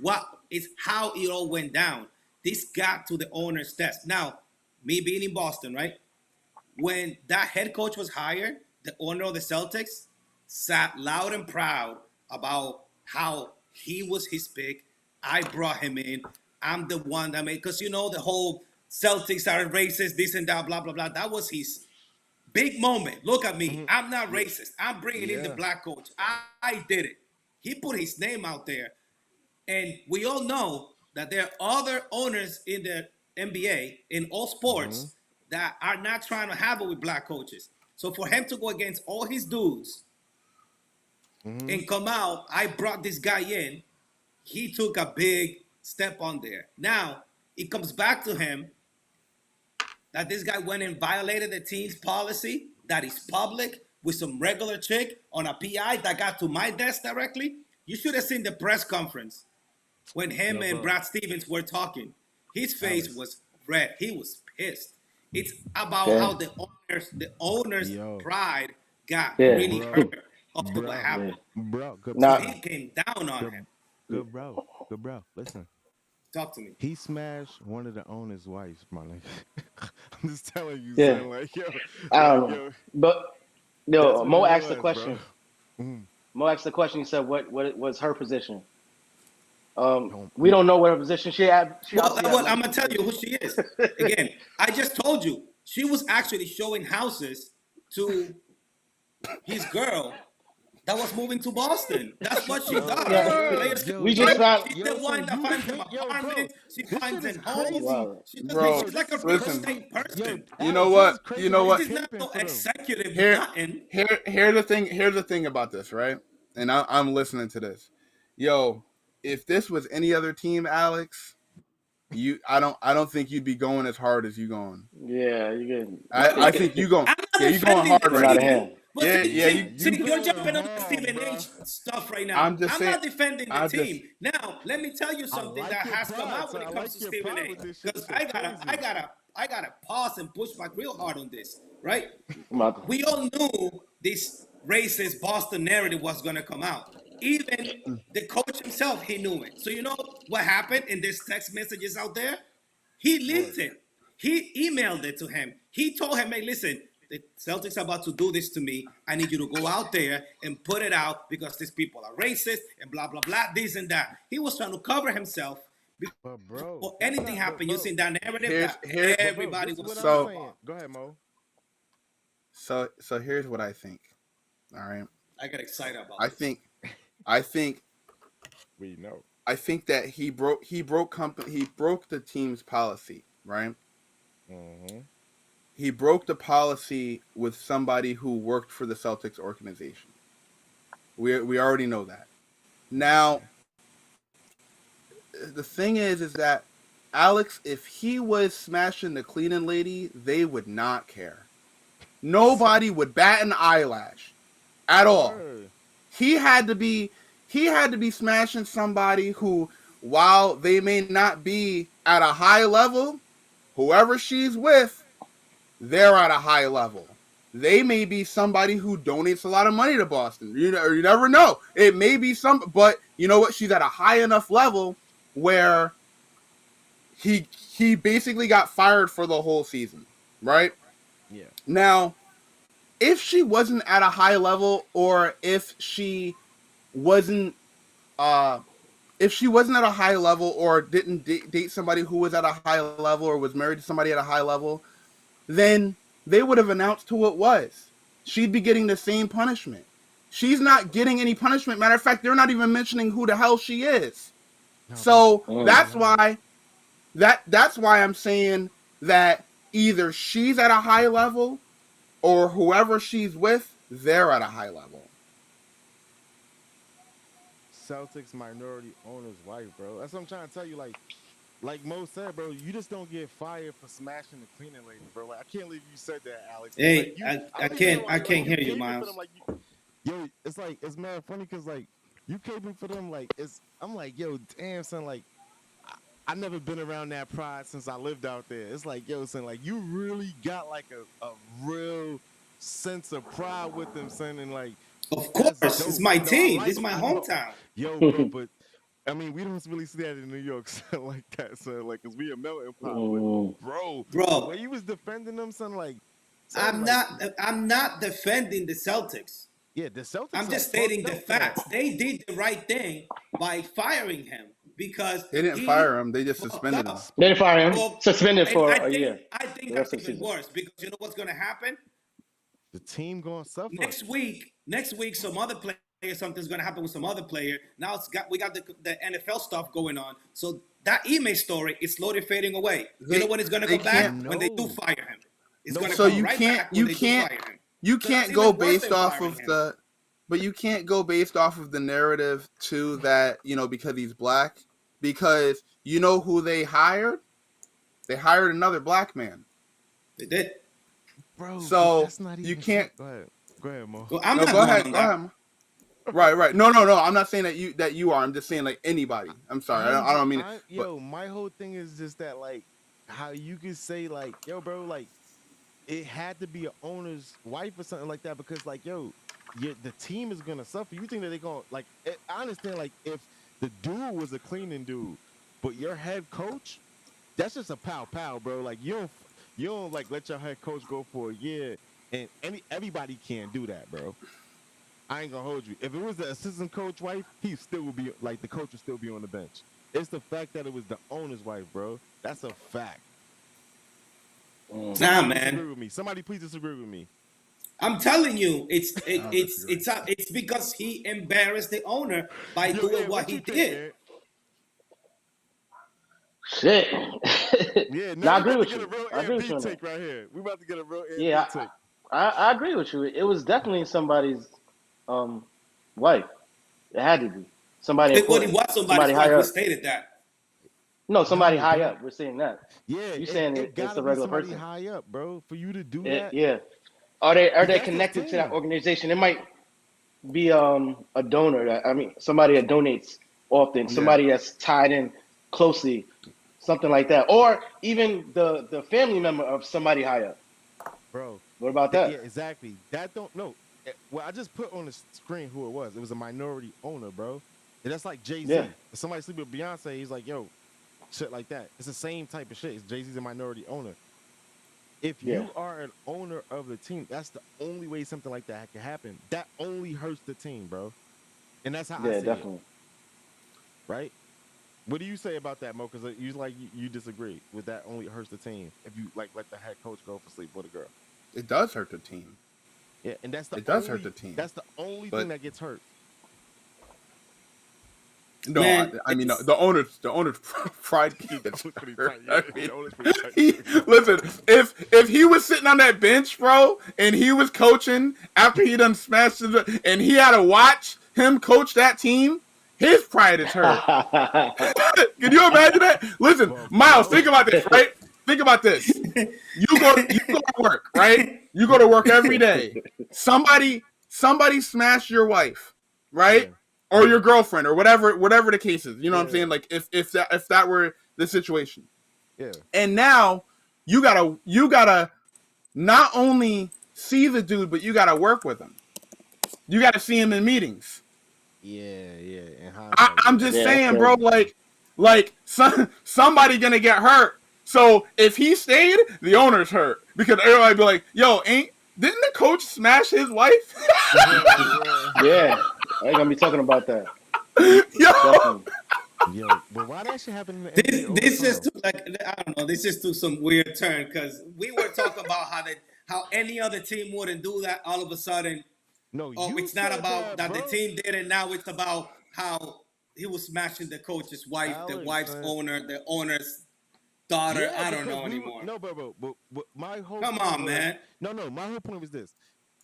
B: how it all went down. This got to the owner's desk. Now, me being in Boston, right? When that head coach was hired, the owner of the Celtics sat loud and proud about how he was his pick. I brought him in. I'm the one that made, because the whole Celtics are racist, this and that, blah, blah, blah. That was his big moment. Look at me. I'm not racist. I'm bringing in the
A: Yeah.
B: black coach. I did it. He put his name out there. And we all know that there are other owners in the NBA, in all sports, that are not trying to have it with black coaches. So for him to go against all his dudes and come out, I brought this guy in, he took a big step on there. Now, it comes back to him that this guy went and violated the team's policy that is public with some regular chick on a PI that got to my desk directly. You should have seen the press conference when him
A: No,
B: and
A: bro.
B: Brad Stevens were talking. His face
A: Alex.
B: was red. He was pissed. It's about
D: Yeah.
B: how the owners'
A: Yo.
B: pride got
D: Yeah.
B: really
A: Bro.
B: hurt after
A: Bro.
B: what happened.
A: Bro, good,
D: Nah.
B: He came down on him.
A: good bro. Listen,
B: Talk to me.
A: he smashed one of the owner's wives, my nigga. I'm just telling you,
D: Yeah.
A: son. Like, yo,
D: But
A: that's what
D: Mo
A: it
D: asked the
A: was,
D: question.
A: bro. Mhm.
D: Mo asked the question. He said, "What was her position?"
A: Don't-
D: We don't know what her position. She
B: Well,
D: obviously had
B: I'm gonna tell you who she is. Again, I just told you She was actually showing houses to his girl that was moving to Boston. That's what she does.
D: Yeah.
B: Players
A: Yo,
D: We
B: come
D: just
B: here.
D: found.
B: She's
A: yo,
B: the
A: so
B: one that
A: you
B: finds them
A: think, yo, bro,
B: apartments. She
A: this
B: finds
A: shit is
B: them homes.
A: crazy.
D: Wow.
C: Bro,
B: She's like a real
C: listen.
B: estate
A: Yo,
B: person.
C: You know
A: Alex,
C: what?
A: this is crazy.
C: You know
A: They
C: what?
B: This is not
A: pimping
B: no
A: for them.
B: executive
C: Here,
B: nothing.
C: here's the thing about this, right? And I'm listening to this. Yo, if this was any other team, Alex, I don't think you'd be going as hard as you going.
D: Yeah, you getting.
C: I think you going.
B: I'm not
C: Yeah, you going
B: defending
C: hard
B: the
D: Getting
C: right
D: out of
C: now.
B: team,
D: hand.
B: but
C: Yeah,
B: see,
C: yeah.
B: see,
A: You
B: see, you're
A: going
B: jumping on the
A: hard,
B: Stephen
A: bro.
B: H. stuff right now.
C: I'm just
B: I'm
C: saying.
B: not defending the
C: I just.
B: team. Now, let me tell you
A: I
B: something
A: like
B: that
A: your
B: has come
A: pride,
B: out when
A: son.
B: it
A: I
B: comes
A: like
B: to
A: your
B: Stephen
A: pride
B: A.
A: with this shit.
B: Because
A: This shit crazy.
B: I gotta pause and push back real hard on this, right?
D: I'm out.
B: We all knew this racist Boston narrative was gonna come out. Even the coach himself, he knew it. So you know what happened in this text messages out there? He leaked it. He emailed it to him. He told him, hey, listen, the Celtics are about to do this to me. I need you to go out there and put it out because these people are racist and blah, blah, blah, this and that. He was trying to cover himself
A: But bro,
B: before
A: that's
B: anything
A: not.
B: happened. You seen that narrative
C: Here's
B: that
C: here.
A: But bro,
B: everybody
A: this is
B: was
A: what
C: So-
A: I'm saying. Go ahead, Mo.
C: So here's what I think. All right.
B: I get excited about
C: I
B: this.
C: think
A: We know.
C: I think that he broke the team's policy, right?
A: Mm-hmm.
C: He broke the policy with somebody who worked for the Celtics organization. We already know that. Now, the thing is that Alex, if he was smashing the cleaning lady, they would not care. Nobody would bat an eyelash at all.
A: Word.
C: He had to be smashing somebody who, while they may not be at a high level, whoever she's with, they're at a high level. They may be somebody who donates a lot of money to Boston. You never know. It may be but you know what? She's at a high enough level where he basically got fired for the whole season, right?
A: Yeah.
C: Now, if she wasn't at a high level, or if she wasn't at a high level, or didn't date somebody who was at a high level, or was married to somebody at a high level, then they would have announced who it was. She'd be getting the same punishment. She's not getting any punishment. Matter of fact, they're not even mentioning who the hell she is.
A: No,
C: So
D: Oh.
C: that's why I'm saying that either she's at a high level, or whoever she's with, they're at a high level.
A: Celtics minority owner's wife, bro. That's what I'm trying to tell you. Like Mo said, bro, you just don't get fired for smashing the cleaning lady, bro. Like, I can't believe you said that, Alex.
B: Hey,
A: Like, you,
B: I
A: don't
B: can't-
A: know,
B: I can't hear you,
A: caping for
B: Miles.
A: them, like, yo, it's like it's mad funny because like you caping for them, like I'm like, yo, damn son, like I never been around that pride since I lived out there. It's like, yo, son, like you really got like a real sense of pride with them, son, and like
B: Of course,
A: that's
B: it's
A: dope.
B: my
A: No, I
B: team.
A: like
B: This is
A: it.
B: my
A: I know.
B: hometown.
A: Yo, bro, but I mean, we don't really see that in New York, son, like that, son, like, cause we a melting pot.
D: Mm.
A: But bro,
B: Bro.
A: the way he was defending them, son, like, son,
B: I'm
A: like,
B: not defending the Celtics.
A: yeah, the Celtics.
B: I'm
A: are
B: just stating
A: fucked
B: the
A: up for that.
B: facts. They did the right thing by firing him because
C: They didn't
B: he
C: fire him. They just
B: fucked
C: suspended him.
B: up.
D: They didn't fire him.
B: Well,
D: Suspended
B: and
D: for
B: I
D: a
B: think
D: year.
B: I think
D: The
B: that's
D: rest of the
B: even
D: season.
B: worse because you know what's going to happen
A: The team gonna suffer.
B: next week. Next week, some other player, something's going to happen with some other player. Now we got the NFL stuff going on. So that email story is slowly fading away. You know when it's going to
C: They
B: come back
C: can't-
B: when they do
A: No.
B: fire him. It's
A: No.
B: going to
C: So
B: come
C: you
B: right
C: can't-
B: back
C: you
B: when they
C: can't-
B: do fire him.
C: You
B: So
C: can't
B: that's
C: go
B: even worse
C: based
B: than
C: off
B: firing
C: of
B: him.
C: the, but you can't go based off of the narrative too that, you know, because he's black, because you know who they hired? They hired another black man.
B: They did.
A: Bro,
C: So,
A: that's not
C: you
A: even
C: can't-
A: Go ahead, Mo.
B: Well, I'm
C: No,
B: not
C: go
B: going
C: ahead.
B: on
C: Go
B: that.
C: ahead. Right. No. I'm not saying that you are. I'm just saying like anybody. I'm sorry. I don't mean it.
A: Yo, my whole thing is just that, like, how you could say, like, yo, bro, like, it had to be an owner's wife or something like that because, like, yo, the team is gonna suffer. You think that they're gonna, like, I understand, like, if the dude was a cleaning dude, but your head coach, that's just a pow, bro. Like, you don't like let your head coach go for a year, and everybody can't do that, bro. I ain't gonna hold you. If it was the assistant coach wife, he still would be like the coach would still be on the bench. It's the fact that it was the owner's wife, bro. That's a fact.
B: Nah,
A: Disagree
B: man.
A: with me. Somebody please disagree with me.
B: I'm telling you,
C: don't disagree.
B: it's because he embarrassed the owner by
A: Yo,
B: doing
A: Ed,
B: what
A: what
B: he
A: you think,
B: did.
A: Ed?
D: Shit.
A: Yeah,
D: No,
A: now
D: I
A: we
D: agree
A: about to
D: with
A: get a
D: you.
A: real
D: I agree with
A: B
D: you on that.
A: take right here. We about to get a real B
D: Yeah,
A: take.
D: I agree with you. It was definitely somebody's wife. It had to be somebody
B: Well, he
D: important,
B: was somebody's
D: somebody
B: wife.
D: high
B: We
D: up.
B: stated that.
D: No, somebody
A: No,
D: high
A: bro.
D: up. We're saying that.
A: Yeah,
D: You
A: it,
D: saying
A: it
D: it's
A: gotta
D: a
A: be
D: regular
A: somebody
D: person?
A: high up, bro, for you to do that.
D: Yeah. Are they
A: That's his
D: connected to that
A: team.
D: organization? It might be a donor. Somebody that donates often.
C: Yeah.
D: Somebody that's tied in closely. Something like that, or even the family member of somebody high up.
A: Bro.
D: What about
A: Yeah,
D: that?
A: exactly. That don't no. Well, I just put on the screen who it was. It was a minority owner, bro. And that's like Jay Z.
D: Yeah,
A: If somebody sleep with Beyonce, he's like, yo, shit like that. It's the same type of shit. It's Jay Z's a minority owner. If
D: yeah,
A: you are an owner of the team, that's the only way something like that can happen. That only hurts the team, bro. And that's how I
D: yeah,
A: see it,
D: definitely.
A: right? What do you say about that, Mo? Because you disagree with that only hurts the team if you like let the head coach go for sleep with a girl.
C: It does hurt the team.
A: Yeah, and that's the
C: It does
A: only,
C: hurt the team.
A: That's the only
C: But
A: thing that gets hurt.
C: no,
B: Man,
C: I mean
B: it's-
C: the owner's pride gets
A: That was pretty
C: hurt.
A: tight, yeah.
C: I mean,
A: That was pretty tight.
C: he, listen, if he was sitting on that bench, bro, and he was coaching after he done smashed his, and he had to watch him coach that team, his pride is hurt. Can you imagine that? Listen,
A: Well,
C: Miles,
A: bro.
C: think about this, right? Think about this. You go to work, right? You go to work every day. Somebody smashed your wife, right?
A: Yeah.
C: Or your girlfriend, or whatever the case is. You know what I'm
A: Yeah.
C: saying? Like if that were the situation.
A: Yeah.
C: And now you gotta not only see the dude, but you gotta work with him. You gotta see him in meetings.
A: Yeah. In hindsight,
C: I'm
A: yeah.
C: just
D: Yeah, that's
C: saying, bro.
D: crazy.
C: Like somebody gonna get hurt. So if he stayed, the owner's hurt because everybody be like, "Yo, didn't the coach smash his wife?"
D: Yeah, I ain't gonna be talking about that.
C: Yo,
D: Definitely.
A: Yo, but why that shit happen in the NBA all the
B: this
A: time?
B: just took like I don't know. This just took some weird turn because we were talking about how any other team wouldn't do that. All of a sudden,
A: No,
B: oh,
A: you
B: it's not
A: said
B: about that the
A: bro.
B: team did it. Now it's about how he was smashing the coach's wife, the
A: Alex,
B: wife's
A: man.
B: owner, the owner's daughter.
A: Yeah,
B: I don't
A: because
B: know anymore.
A: no, but my whole
B: Come
A: point
B: on,
A: was,
B: man.
A: no, my whole point was this.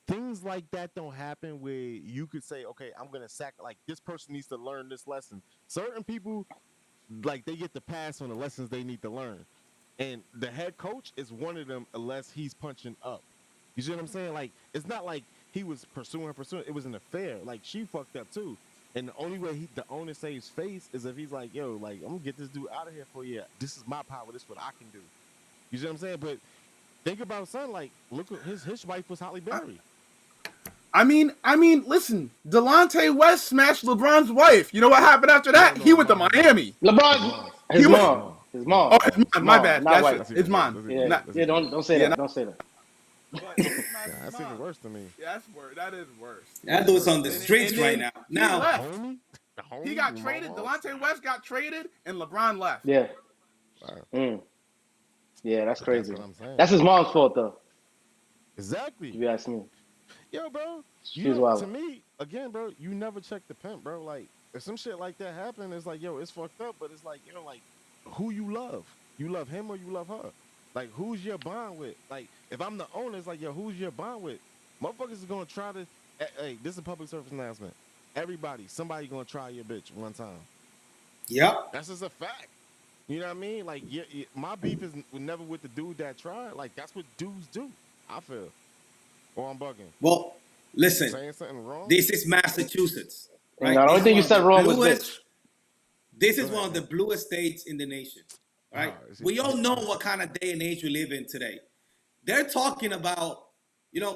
A: Things like that don't happen where you could say, okay, I'm gonna sack like this person needs to learn this lesson. Certain people like they get the pass on the lessons they need to learn. And the head coach is one of them unless he's punching up. You see what I'm saying? Like it's not like he was pursuing. It was an affair. Like she fucked up too. And the only way the owner saves face is if he's like, yo, like I'm gonna get this dude out of here for you. This is my power. This is what I can do. You see what I'm saying? But think about son. Like look, at his wife was Holly Berry.
C: I mean, listen, Delonte West smashed LeBron's wife. You know what happened after that?
A: No,
C: He went to
A: no.
C: Miami.
D: LeBron,
C: He
D: his
C: was-
D: mom, his mom.
C: Oh, his mom. My bad.
D: not
C: That's
D: wife.
C: his mom.
D: Yeah,
C: Not-
D: yeah. Don't say
C: Yeah,
D: that. Don't say that.
A: That's even worse to me.
C: Yeah, that's worse. That is worse.
B: That dude's on the
C: And-
B: streets
C: and
B: right
C: then
B: now.
C: he
B: Now,
C: left.
A: Homie? The homie?
C: He got
A: Your
C: traded.
A: mama?
C: Delonte West got traded, and LeBron left.
D: Yeah.
A: Wow.
D: Yeah, that's crazy.
A: what I'm saying.
D: That's his mom's fault, though.
A: Exactly.
D: If you ask me.
A: Yo, bro.
D: She's
A: You know,
D: wild.
A: to me, again, bro, you never check the pimp, bro. Like, if some shit like that happen, it's like, yo, it's fucked up, but it's like, yo, like, who you love? You love him or you love her? Like, who's your bond with? Like, if I'm the owner, it's like, yo, who's your bond with? Motherfuckers is gonna try to. Hey, this is a public service announcement. Everybody, somebody gonna try your bitch one time.
B: yep.
A: That's just a fact. You know what I mean? Like, my beef is never with the dude that tried. Like, that's what dudes do. I feel. Or I'm bugging.
B: Well, listen,
A: Saying something wrong?
B: this is Massachusetts, right?
D: No, the only
B: This
D: thing you
B: is one
D: said
B: of the
D: wrong was
B: bluest-
D: bitch.
B: This is one of the bluest states in the nation, right?
A: it's-
B: We all know what kind of day and age we live in today. They're talking about,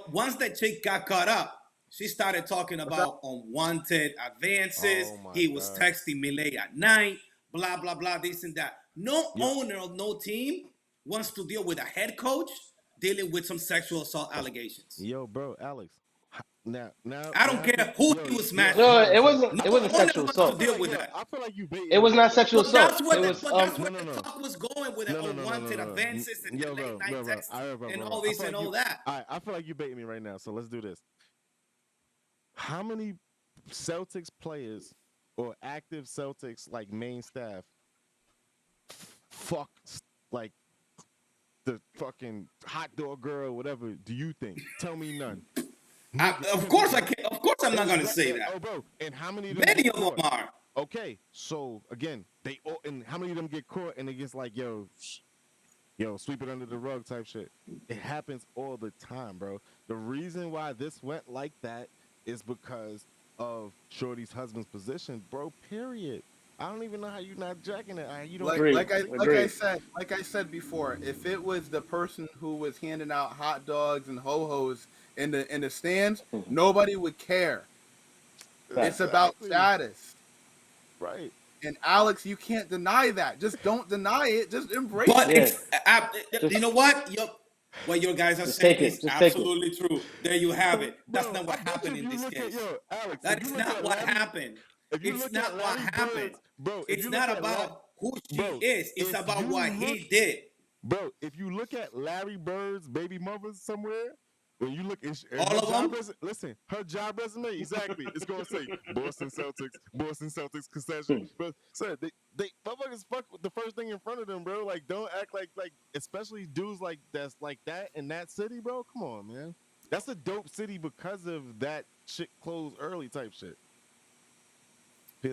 B: once that chick got caught up, she started talking about unwanted advances.
A: Oh my
B: He was
A: God.
B: texting me late at night, blah, blah, blah, this and that. No
A: Yeah.
B: owner of no team wants to deal with a head coach dealing with some sexual assault allegations.
A: Yo, bro, Alex, Now,
B: I don't care who he was smashing.
D: No, it
B: No
D: wasn't
B: one
D: sexual
B: wants to
D: assault.
B: deal with that.
A: I feel like you baiting.
D: It was not sexual
B: But
D: assault.
B: that's where
D: It
B: the,
D: was
B: but that's where
A: No,
B: the
A: no.
B: talk was going with the unwanted advances and the
A: Yo,
B: late night texts and
A: bro.
B: all this and all that.
A: I feel like you baiting me right now. So let's do this. How many Celtics players or active Celtics like main staff fuck like the fucking hot dog girl, whatever? Do you think? Tell me none.
B: Of course I can. Of course I'm not gonna say that.
A: Oh, bro. And how many of them
B: Many
A: get
B: of them
A: caught?
B: are.
A: Okay, so again, they all, and how many of them get caught and it gets like, yo, sweep it under the rug type shit. It happens all the time, bro. The reason why this went like that is because of Shorty's husband's position, bro. Period. I don't even know how you're not jacking it. You don't
D: Agreed.
C: like
D: Agreed.
C: I said before, if it was the person who was handing out hot dogs and ho-hos in the stands, nobody would care. It's about status.
A: Right.
C: And Alex, you can't deny that. Just don't deny it. Just embrace
B: But
C: it.
B: you know what? What your guys are
D: Just
B: saying
D: take it.
B: is
D: Just take it.
B: absolutely true. There you have it. That's
A: Bro,
B: not what
A: I bet
B: happened
A: you
B: in
A: if you
B: this
A: look
B: case.
A: at, yo, Alex,
B: That
A: if
B: is
A: you look
B: not
A: at
B: what
A: Larry-
B: happened.
A: if you
B: It's
A: look
B: not
A: at
B: what
A: Larry
B: happened.
A: Bird, bro, if
B: It's
A: you
B: not
A: look at
B: about who she
A: bro,
B: is. It's
A: if
B: about
A: you
B: what he
A: look-
B: did.
A: Bro, if you look at Larry Bird's baby mothers somewhere, when you look at
B: All of them?
A: listen, her job resume, exactly, it's gonna say Boston Celtics concession. But sir, they motherfuckers fuck with the first thing in front of them, bro. Like, don't act like especially dudes like that's like that in that city, bro. Come on, man. That's a dope city because of that shit closed early type shit.
B: He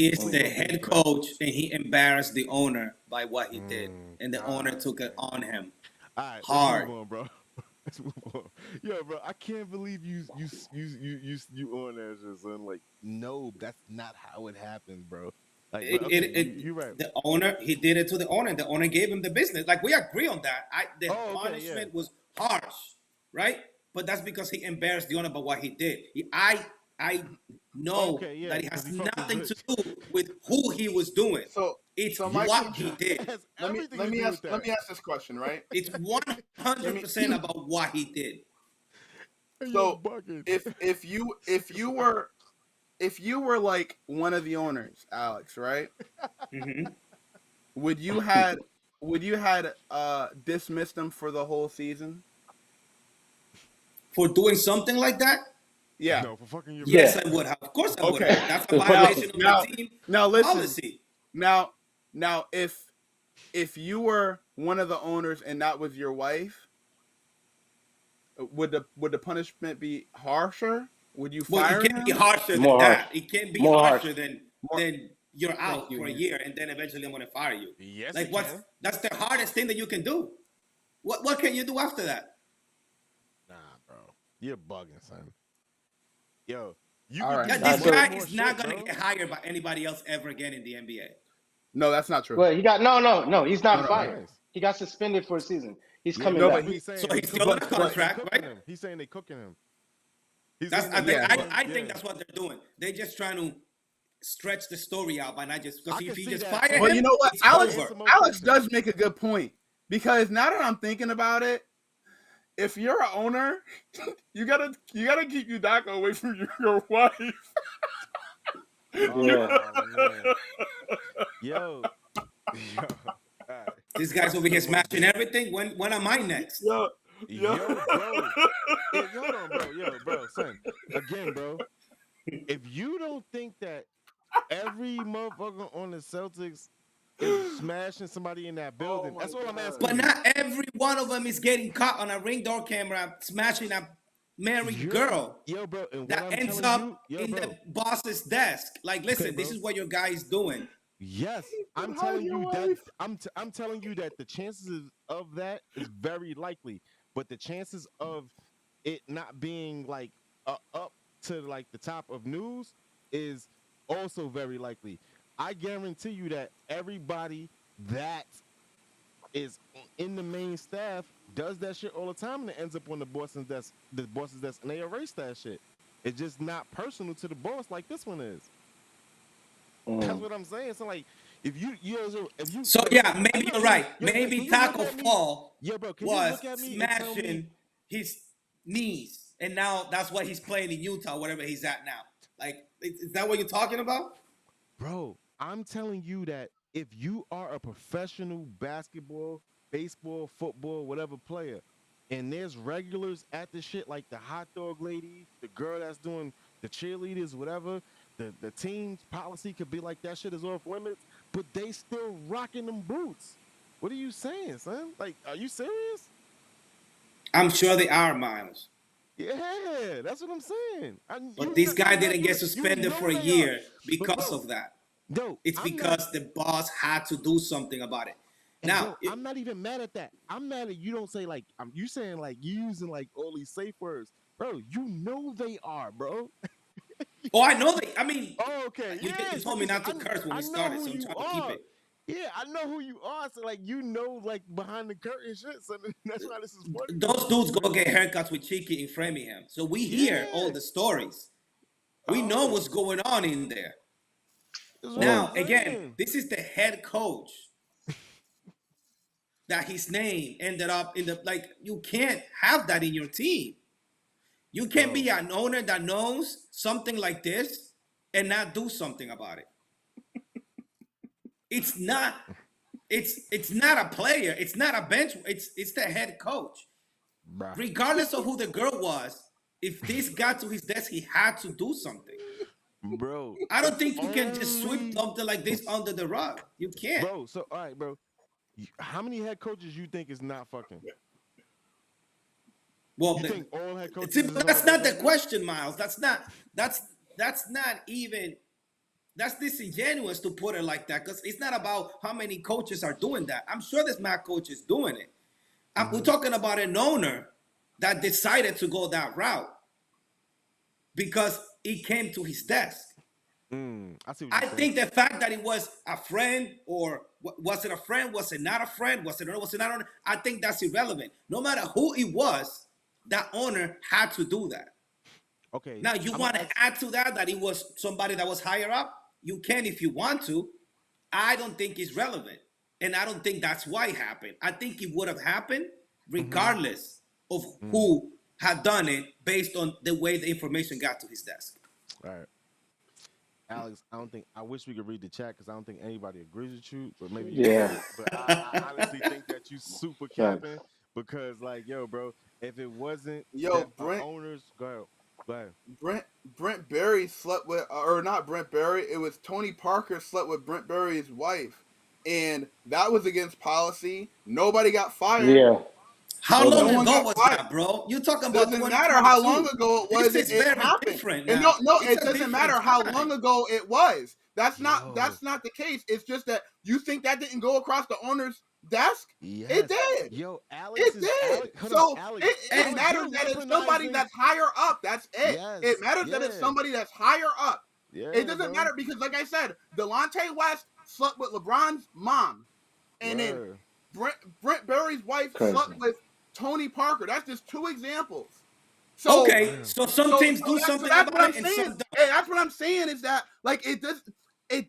B: is the head coach, and he embarrassed the owner by what he did,
A: Mm,
B: and the owner took it on him.
A: All right,
B: Hard.
A: Let's move on, bro. Let's move on. Yo, bro, I can't believe you on that shit, son. Like, no, that's not how it happens, bro. Like, you're right.
B: The owner, he did it to the owner. The owner gave him the business. Like, we agree on that. The punishment was harsh, right? But that's because he embarrassed the owner by what he did. I know that it has nothing to do with who he was doing.
C: So
B: It's
C: so
B: what he did.
C: let me ask this question, right?
B: It's 100% about what he did.
C: So if you were like one of the owners, Alex, right?
B: Mm-hmm.
C: Would you had dismissed him for the whole season?
B: For doing something like that?
C: Yeah.
A: No, for fucking your
B: Yes, I would have. Of course I would have. That's a violation of the team
C: Now listen.
B: policy.
C: Now if you were one of the owners and that was your wife, would the punishment be harsher? Would you fire
B: Well, it can't
C: him?
B: be harsher than
D: More
B: that.
D: harsh.
B: It can't be
D: More
B: harsher
D: harsh.
B: than you're out
C: you,
B: for a
C: man.
B: year and then eventually I'm gonna fire you.
A: Yes,
B: Like
A: it
B: what's
A: can.
B: that's the hardest thing that you can do. What can you do after that?
A: Nah, bro, you're bugging, son. Yo, you
C: All
A: could
C: right.
A: do
B: This
A: more
B: guy
A: shit,
B: is not
A: bro.
B: gonna get hired by anybody else ever again in the NBA.
C: No, that's not true.
D: Well, he got no. He's not
C: No,
D: fired.
A: nice.
D: He got suspended for a season. He's
A: Yeah,
D: coming
C: no,
D: back.
C: but
A: he's saying
B: So
A: they
B: he's still
A: cooking-
B: on a contract,
A: cooking
B: right?
A: him. He's saying they cooking him. He's
B: That's
A: saying
B: I
A: they
B: think
A: cooking him.
B: I think
A: Yeah.
B: that's what they're doing. They're just trying to stretch the story out by not just because
A: I
B: if
A: can
B: he
A: see
B: just
A: that,
B: fired
A: too.
B: him,
C: But you know what?
B: it's
C: Alex
B: over.
C: Alex does make a good point, because now that I'm thinking about it, if you're an owner, you gotta keep Udaka away from your wife.
A: Oh,
D: Yeah.
A: man. Yo. Alright.
B: This guy's over here smashing everything. When am I next?
C: Yo,
A: Yo, bro. Hey, hold on, bro. Yo, bro, son. Again, bro. If you don't think that every motherfucker on the Celtics is smashing somebody in that building,
C: my
A: that's all I'm
C: God.
A: asking.
B: But not every one of them is getting caught on a ring door camera smashing a married girl
A: Yo, bro. And what
B: that
A: I'm
B: ends
A: telling
B: up
A: you, yo,
B: in
A: bro.
B: the boss's desk. Like, listen,
A: Okay,
B: this
A: bro.
B: is what your guy is doing.
A: Yes, I'm
C: Hide
A: telling
C: your
A: you that
C: wife.
A: I'm telling you that the chances of that is very likely, but the chances of it not being like up to like the top of news is also very likely. I guarantee you that everybody that is in the main staff does that shit all the time and it ends up on the boss's desk, and they erase that shit. It's just not personal to the boss like this one is. That's what I'm saying. So like, if you
B: So yeah, maybe you're right.
A: Yo, can
B: Maybe
A: you
B: Taco
A: look at me?
B: Fall
A: Yo, bro, can you
B: was
A: look at me and tell me?
B: smashing his knees. and now that's what he's playing in Utah, whatever he's at now. Like, is that what you're talking about?
A: Bro, I'm telling you that if you are a professional basketball, baseball, football, whatever player, and there's regulars at the shit like the hot dog lady, the girl that's doing the cheerleaders, whatever, the team policy could be like that shit is off limits, but they still rocking them boots. What are you saying, son? Like, are you serious?
B: I'm sure they are, Miles.
A: Yeah, that's what I'm saying.
B: But this guy didn't get
A: you
B: suspended
A: know
B: for a
A: they are.
B: year
A: But
B: because
A: bro,
B: of that.
A: no,
B: It's
A: I'm not.
B: because the boss had to do something about it.
A: And
B: Now,
A: bro, I'm not even mad at that. I'm mad at you don't say like you saying like you using like all these safe words. Bro, you know they are, bro.
B: oh, I know I mean,
A: Oh, okay.
B: you,
A: Yeah.
B: you
A: So
B: told me
A: you
B: not to curse when
A: I
B: we
A: know
B: started,
A: who
B: so I'm
A: you
B: trying to keep
A: are.
B: it.
A: Yeah, I know who you are. So like you know like behind the curtain shit. So that's why this is funny.
B: Those dudes go get haircuts with Cheeky in Framingham. So we hear all
A: Yeah.
B: the stories. We know
A: Oh,
B: what's going on in there.
A: that's what
B: Now,
A: I'm
B: again,
A: saying.
B: this is the head coach that his name ended up in the like. You can't have that in your team. You can't
A: Bro.
B: be an owner that knows something like this and not do something about it. It's not. It's not a player. It's not a bench. It's the head coach.
A: Bruh.
B: Regardless of who the girl was, if this got to his desk, he had to do something.
A: Bro.
B: I don't
A: It's
B: think you can just sweep
A: only
B: something like this under the rug. You can't.
A: bro. So all right, bro. How many head coaches you think is not fucking?
B: Well,
A: You think all head coaches
B: see,
A: is
B: but
A: on
B: that's not the
A: that?
B: question, Miles. That's not even that's disingenuous to put it like that because it's not about how many coaches are doing that. I'm sure there's mad coaches doing it. We're talking about an owner that decided to go that route because it came to his desk.
A: I see what
B: I
A: you're saying.
B: think the fact that it was a friend or was it a friend, was it not a friend, was it not owner? I think that's irrelevant. No matter who it was, that owner had to do that.
A: Okay.
B: Now you
A: I'm
B: want
A: gonna
B: to
A: ask,
B: add to that it was somebody that was higher up. You can if you want to. I don't think it's relevant, and I don't think that's why it happened. I think it would have happened regardless of who had done it, based on the way the information got to his desk.
A: all right. Alex, I wish we could read the chat because I don't think anybody agrees with you, but maybe you
D: Yeah.
A: do. But I honestly think that you super
D: Facts.
A: capping because, like, yo, bro, if it wasn't
C: Yo,
A: that
C: Brent
A: owners, go ahead. Go ahead.
C: Brent Berry slept with, or not Brent Berry, it was Tony Parker slept with Brent Berry's wife, and that was against policy. Nobody got fired.
D: Yeah.
B: How
C: No
B: long
C: one
B: ago
C: got
B: was
C: fired.
B: that, bro? You're talking about
C: Doesn't matter how
B: 2022.
C: long ago it was.
B: This is
C: It
B: very
C: happened.
B: different
C: And
B: now.
C: no,
B: It's
C: it
B: a
C: doesn't
B: different
C: matter how
B: time.
C: long ago it was. That's
A: Yo.
C: not the case. It's just that you think that didn't go across the owner's desk.
A: Yes.
C: It did.
A: Yo, Alex
C: It
A: is
C: did.
A: hold
C: So
A: on, Alex.
C: it
A: Alex,
C: matters
A: you're
C: that it's somebody
A: weaponizing-
C: that's higher up. That's it.
A: Yes,
C: It matters that it's
A: yeah.
C: somebody that's higher up.
A: Yeah,
C: It doesn't
A: bro.
C: matter because, like I said, Delonte West slept with LeBron's mom, and
A: Word.
C: then Brent Berry's wife
D: Crazy.
C: slept with Tony Parker. That's just two examples. So,
B: Okay, so some teams do something
C: that's
B: about
C: what
B: it,
C: I'm
B: and
C: saying.
B: some don't.
C: Hey, that's what I'm saying is that like it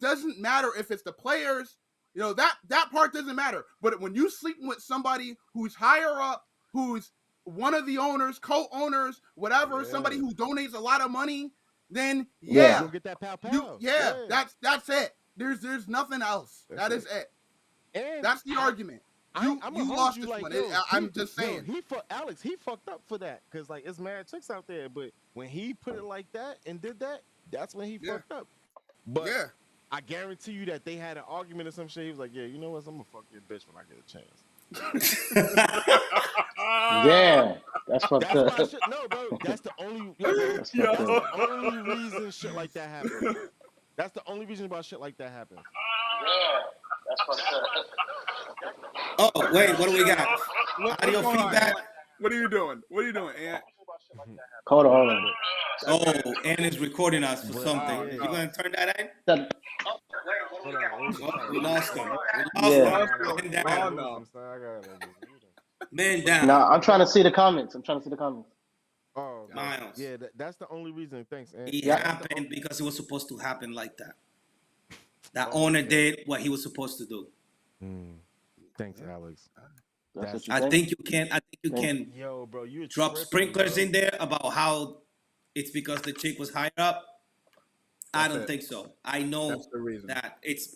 C: doesn't matter if it's the players. You know that part doesn't matter. But when you sleeping with somebody who's higher up, who's one of the owners, co-owners, whatever,
A: Yeah.
C: somebody who donates a lot of money, then
A: You
C: yeah,
A: don't get that pow pow.
C: that's it. There's nothing else.
A: That's
C: That
A: it.
C: is it.
A: And
C: That's the argument. You lost this one. I'm just saying.
A: Alex, he fucked up for that because like it's mad chicks out there. But when he put it like that and did that, that's when he
C: Yeah.
A: fucked up. But
C: Yeah.
A: I guarantee you that they had an argument or some shit. He was like, "Yeah, you know what? I'm gonna fuck your bitch when I get a chance."
D: Yeah. That's fucked
A: That's why
D: up.
A: shit. No, bro. That's the only. Yo, bro,
D: That's
A: that's
D: fucked up.
A: the only reason shit like that happens. That's the only reason about shit like that happens.
D: That's fucked up.
B: Oh, wait, what do we got?
C: What's
B: Audio
C: going on,
B: feedback.
C: Ant? What are you doing? What are you doing, Ant?
D: Hold on.
B: Oh, Ann is recording us for
A: But-
B: something.
A: oh,
B: You
A: no.
B: gonna turn that in?
D: That-
A: Hold on.
B: Oh, we lost him.
D: Yeah.
B: Man down.
C: no.
B: Man down.
D: Nah, I'm trying to see the comments.
A: Oh, no.
B: Miles.
A: Yeah, that's the only reason. Thanks, Ant.
B: It
D: Yeah.
B: happened because it was supposed to happen like that. That owner did what he was supposed to do.
A: Thanks, Alex.
D: That's what
A: That's
D: you
B: I
D: think?
B: think you can. I think you
D: Think-
B: can
A: yo, bro. You're
B: drop
A: tripping,
B: sprinklers
A: bro.
B: in there about how it's because the chick was higher up. I
C: That's
B: don't
C: it.
B: think so. I
C: That's
B: know
C: the reason.
B: that it's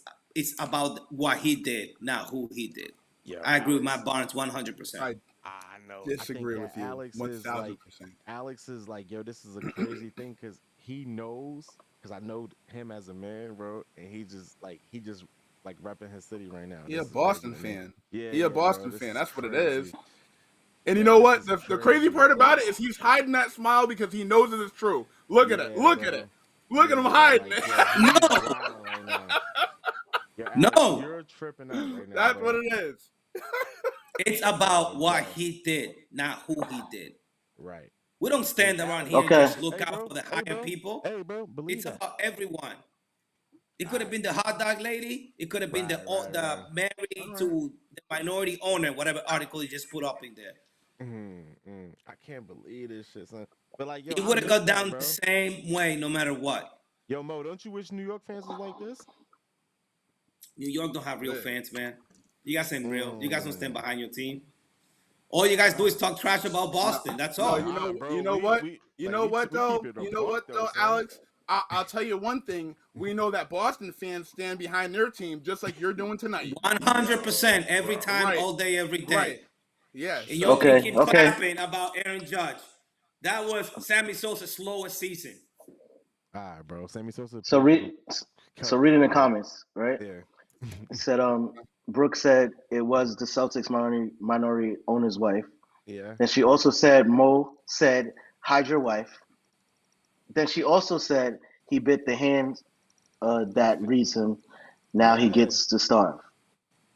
B: about what he did, not who he did.
A: Yo,
B: I agree with
A: Alex.
B: Matt Barnes 100%.
C: I
A: I know. I think
C: disagree
A: that
C: with you
A: Alex is like
C: 1000%.
A: Alex is like, yo, this is a crazy thing because he knows because I know him as a man, bro, and he just like repping his city right now.
C: He a
A: This is crazy
C: Boston
A: to me.
C: fan.
A: Yeah,
C: He a
A: yeah, bro.
C: Boston
A: This
C: fan.
A: is
C: That's what it
A: crazy.
C: is. And you
A: Yo,
C: know
A: this
C: what?
A: is
C: The crazy
A: crazy.
C: part about it is he's hiding that smile because he knows it is true. Look at it.
A: Yeah,
C: Look at it.
A: bro.
C: Look at
A: Yeah,
C: him
A: bro.
C: hiding
A: Like,
C: it.
A: yo, he's
B: No,
A: wilding right now. Yo, Alex,
B: no,
A: you're tripping out right now,
C: That's what
A: bro.
C: it is.
B: it's
A: Yo,
B: about what
A: bro.
B: he did, not who he did.
A: Right.
B: We don't
A: And
B: stand around
A: Alex,
B: here and
D: Okay.
B: just look
A: hey,
B: out
A: bro.
B: for the
A: Hey,
B: higher
A: bro.
B: people.
A: Hey, bro. Believe
B: It's
A: that.
B: about everyone. It
A: All
B: could have
A: right.
B: been the hot dog lady. It could have been
A: Right, right,
B: the
A: right.
B: married
C: All right.
B: to the minority owner, whatever article he just put up in there.
A: I can't believe this shit, son. But like, yo,
B: It
A: I
B: would have
A: miss
B: gone
A: that,
B: down the
A: bro.
B: same way, no matter what.
A: Yo, Mo, don't you wish New York fans was like this?
B: New York don't have real
C: Yeah.
B: fans, man. You guys ain't real. You guys don't stand
A: Mm.
B: behind your team. All you guys do is talk trash about Boston. That's
C: No,
B: all.
A: Nah, bro.
C: you know what?
A: We
C: You
A: like
C: know what
A: we keep
C: though?
A: it a
C: You know
A: buck
C: what
A: though,
C: though,
A: son.
C: Alex? I'll tell you one thing. We know that Boston fans stand behind their team just like you're doing tonight.
B: 100% every
A: Bro.
B: time,
C: Right.
B: all day, every day.
C: Right. Yeah.
B: And y'all can
C: So
B: keep
D: Okay.
B: clapping about Aaron Judge. That was Sammy Sosa's slowest season.
A: All right, bro. Sammy Sosa
D: So
A: played for the
D: read. So reading the comments, right?
A: Yeah.
D: It said Brooke said it was the Celtics minority owner's wife.
A: Yeah.
D: Then she also said Mo said hide your wife. Then she also said he bit the hand that reads him. Now he
A: Yeah.
D: gets to starve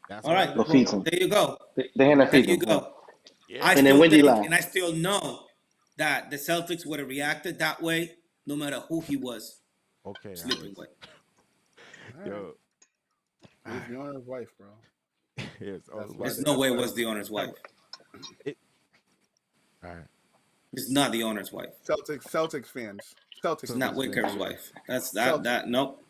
A: That's
B: All
A: what
B: right,
A: it
D: or
A: is,
B: well,
D: feeds
A: bro.
D: him.
B: there you go.
D: The hand that
B: There
D: feeds
B: you
D: him. Yeah.
B: go.
A: Yeah.
B: I
D: And then
B: still
D: Wendy
B: think,
D: laughed.
B: and I still know that the Celtics would have reacted that way no matter who he was
A: Okay,
B: sleeping
A: Alex.
B: with.
A: Yo.
C: he's the owner's wife, bro.
A: Yes.
C: That's why
B: There's
C: they-
B: no
C: that's
B: way it
C: why
B: was
C: they-
B: the owner's wife.
A: All right.
B: It's not the owner's wife.
C: Celtics fans. Celtics
B: It's not
C: fans.
B: Wicker's wife. That's
C: Celtics.
B: that. Nope.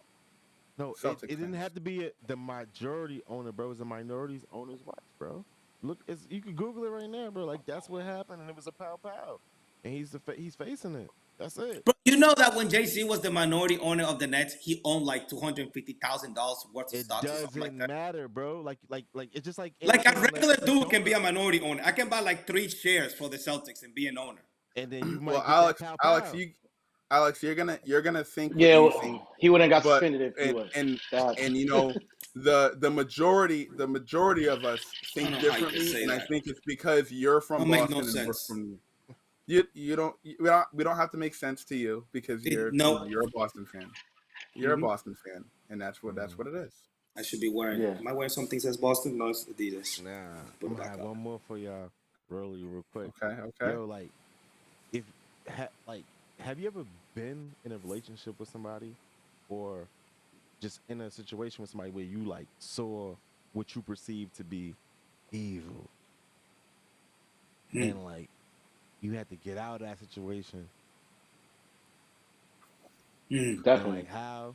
A: No,
C: Celtics
A: it didn't
C: fans.
A: have to be the majority owner, bro. It was the minority's owner's wife, bro. Look, you can Google it right now, bro. Like that's what happened, and it was a pow, and he's facing it. That's it.
B: But you know that when JC was the minority owner of the Nets, he owned like $250,000 worth of
A: It
B: stocks or something like
A: doesn't
B: that.
A: matter, bro. Like it's just like
B: Like a
A: anything,
B: regular
A: like
B: dude can be a
A: donut.
B: minority owner. I can buy like 3 shares for the Celtics and be an owner.
A: And then you might
C: Well,
A: get
C: Alex,
A: that
C: Alex, you're gonna think what
D: Yeah,
C: you
D: well,
C: think,
D: he wouldn't have got
C: but
D: suspended if he was. That,
C: and you know the majority of us
B: I
C: think
B: don't know how you can
C: differently,
B: say
C: and I
B: that.
C: think it's because you're from
B: Don't make no
C: Boston and we're
B: sense.
C: from we don't have to make sense to you because you're a Boston fan. You're a Boston fan, and that's what it is.
B: I should be wearing.
D: Yeah.
B: Am I wearing something that says Boston? No, it's Adidas.
A: Nah,
B: Put
A: I'm
B: it
A: gonna
B: back
A: have
B: up.
A: one more for y'all, real quick.
C: Okay.
A: Yo, like, if have you ever been in a relationship with somebody, or just in a situation with somebody where you like saw what you perceived to be evil, and like you had to get out of that situation, and
D: definitely.
A: like how?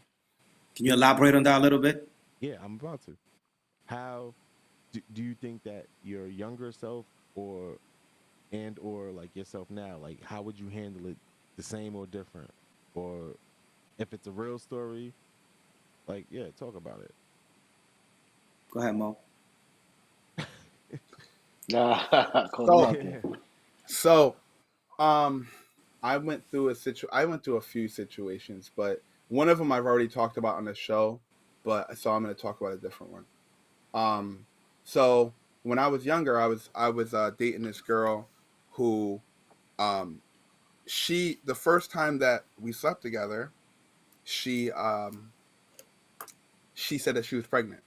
B: Can you elaborate on that a little bit?
A: Yeah, I'm about to. How do you think that your younger self or like yourself now, like how would you handle it the same or different? Or if it's a real story, like yeah, talk about it.
B: Go ahead, Mo.
D: Nah, call him out there.
C: So, I went through a few situations, but one of them I've already talked about on the show, so I'm going to talk about a different one. So when I was younger, I was dating this girl who, the first time that we slept together, she said that she was pregnant,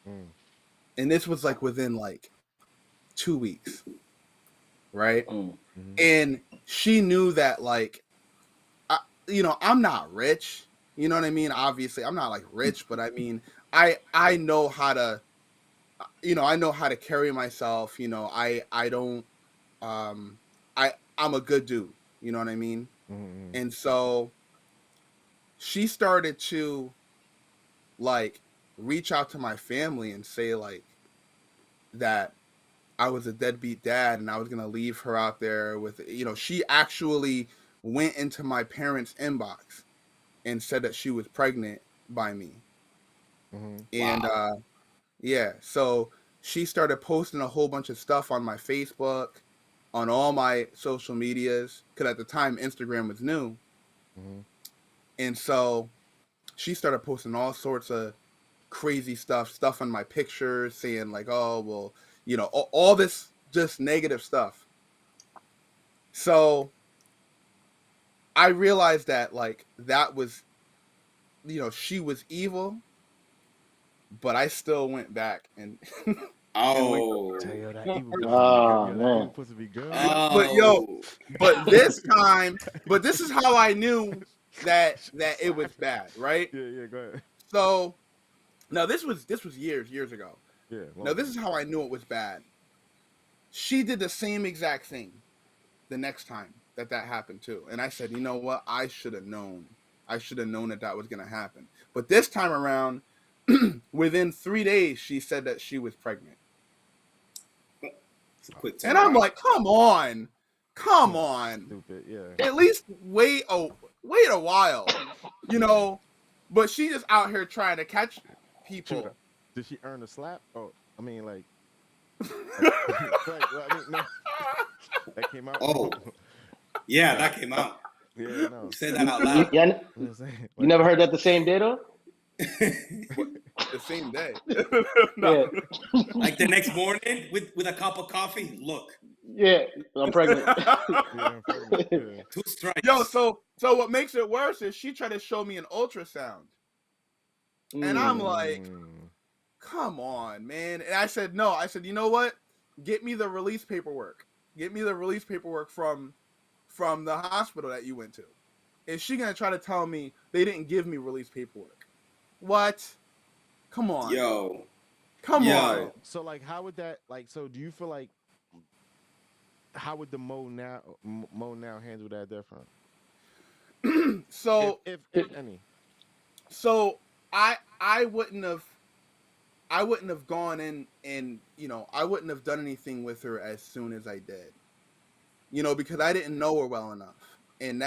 C: and this was like within like 2 weeks, right? And she knew that like, I'm not rich. You know what I mean? Obviously, I'm not like rich, but I mean, I know how to, I know how to carry myself. I don't, I'm a good dude. You know what I mean? And so she started to like reach out to my family and say like that I was a deadbeat dad and I was gonna leave her out there with, she actually went into my parents' inbox and said that she was pregnant by me. And yeah, so she started posting a whole bunch of stuff on my Facebook, on all my social medias, because at the time Instagram was new. And so she started posting all sorts of crazy stuff on my pictures, saying like, oh, well, all this just negative stuff. So I realized that like that was, she was evil, but I still went back and
B: Oh.
A: Tell you that evil
D: Oh,
A: pussy
D: man.
A: be good.
C: but this time, but this is how I knew that it was bad, right?
A: Yeah, go ahead.
C: So now this was years ago.
A: Yeah.
C: Now this is how I knew it was bad. She did the same exact thing the next time that happened too, and I said, you know what? I should have known. I should have known that was going to happen. But this time around, within 3 days, she said that she was pregnant.
B: It's a quick
C: And I'm
B: turnaround.
C: like, come on.
A: Stupid, yeah.
C: At least wait a while, But she just out here trying to catch people.
A: Did she earn a slap? Oh, I mean, like no, that came out.
B: Oh, yeah, that came out.
A: Yeah, no.
B: You said that out loud.
D: Yeah,
A: You know what I'm saying?
D: you never heard that the same day though?
C: The same day.
D: Yeah.
B: Like the next morning with a cup of coffee. Look,
D: Yeah, I'm pregnant.
A: Yeah, I'm pregnant, yeah.
B: 2 strikes.
C: Yo, so what makes it worse is she tried to show me an ultrasound. And I'm like, come on, man. And I said, no. I said, you know what? Get me the release paperwork. Get me the release paperwork from the hospital that you went to. Is she going to try to tell me they didn't give me release paperwork? What? Come on.
B: Yo.
C: Come on.
A: So like, how would that So do you feel like how would the Mo now handle that different?
C: So
A: if any.
C: So I wouldn't have gone in and I wouldn't have done anything with her as soon as I did. Because I didn't know her well enough. And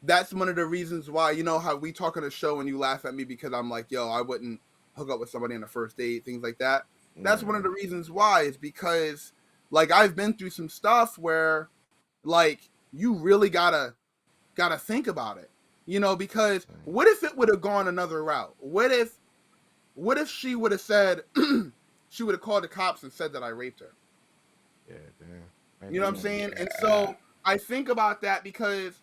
C: that's one of the reasons why, how we talk on the show and you laugh at me because I'm like, yo, I wouldn't hook up with somebody on a first date, things like that. That's one of the reasons why, is because like I've been through some stuff where like you really gotta think about it, because what if it would have gone another route? What if she would have said, she would have called the cops and said that I raped her?
A: Yeah, damn.
C: You know what I'm saying? And so I think about that because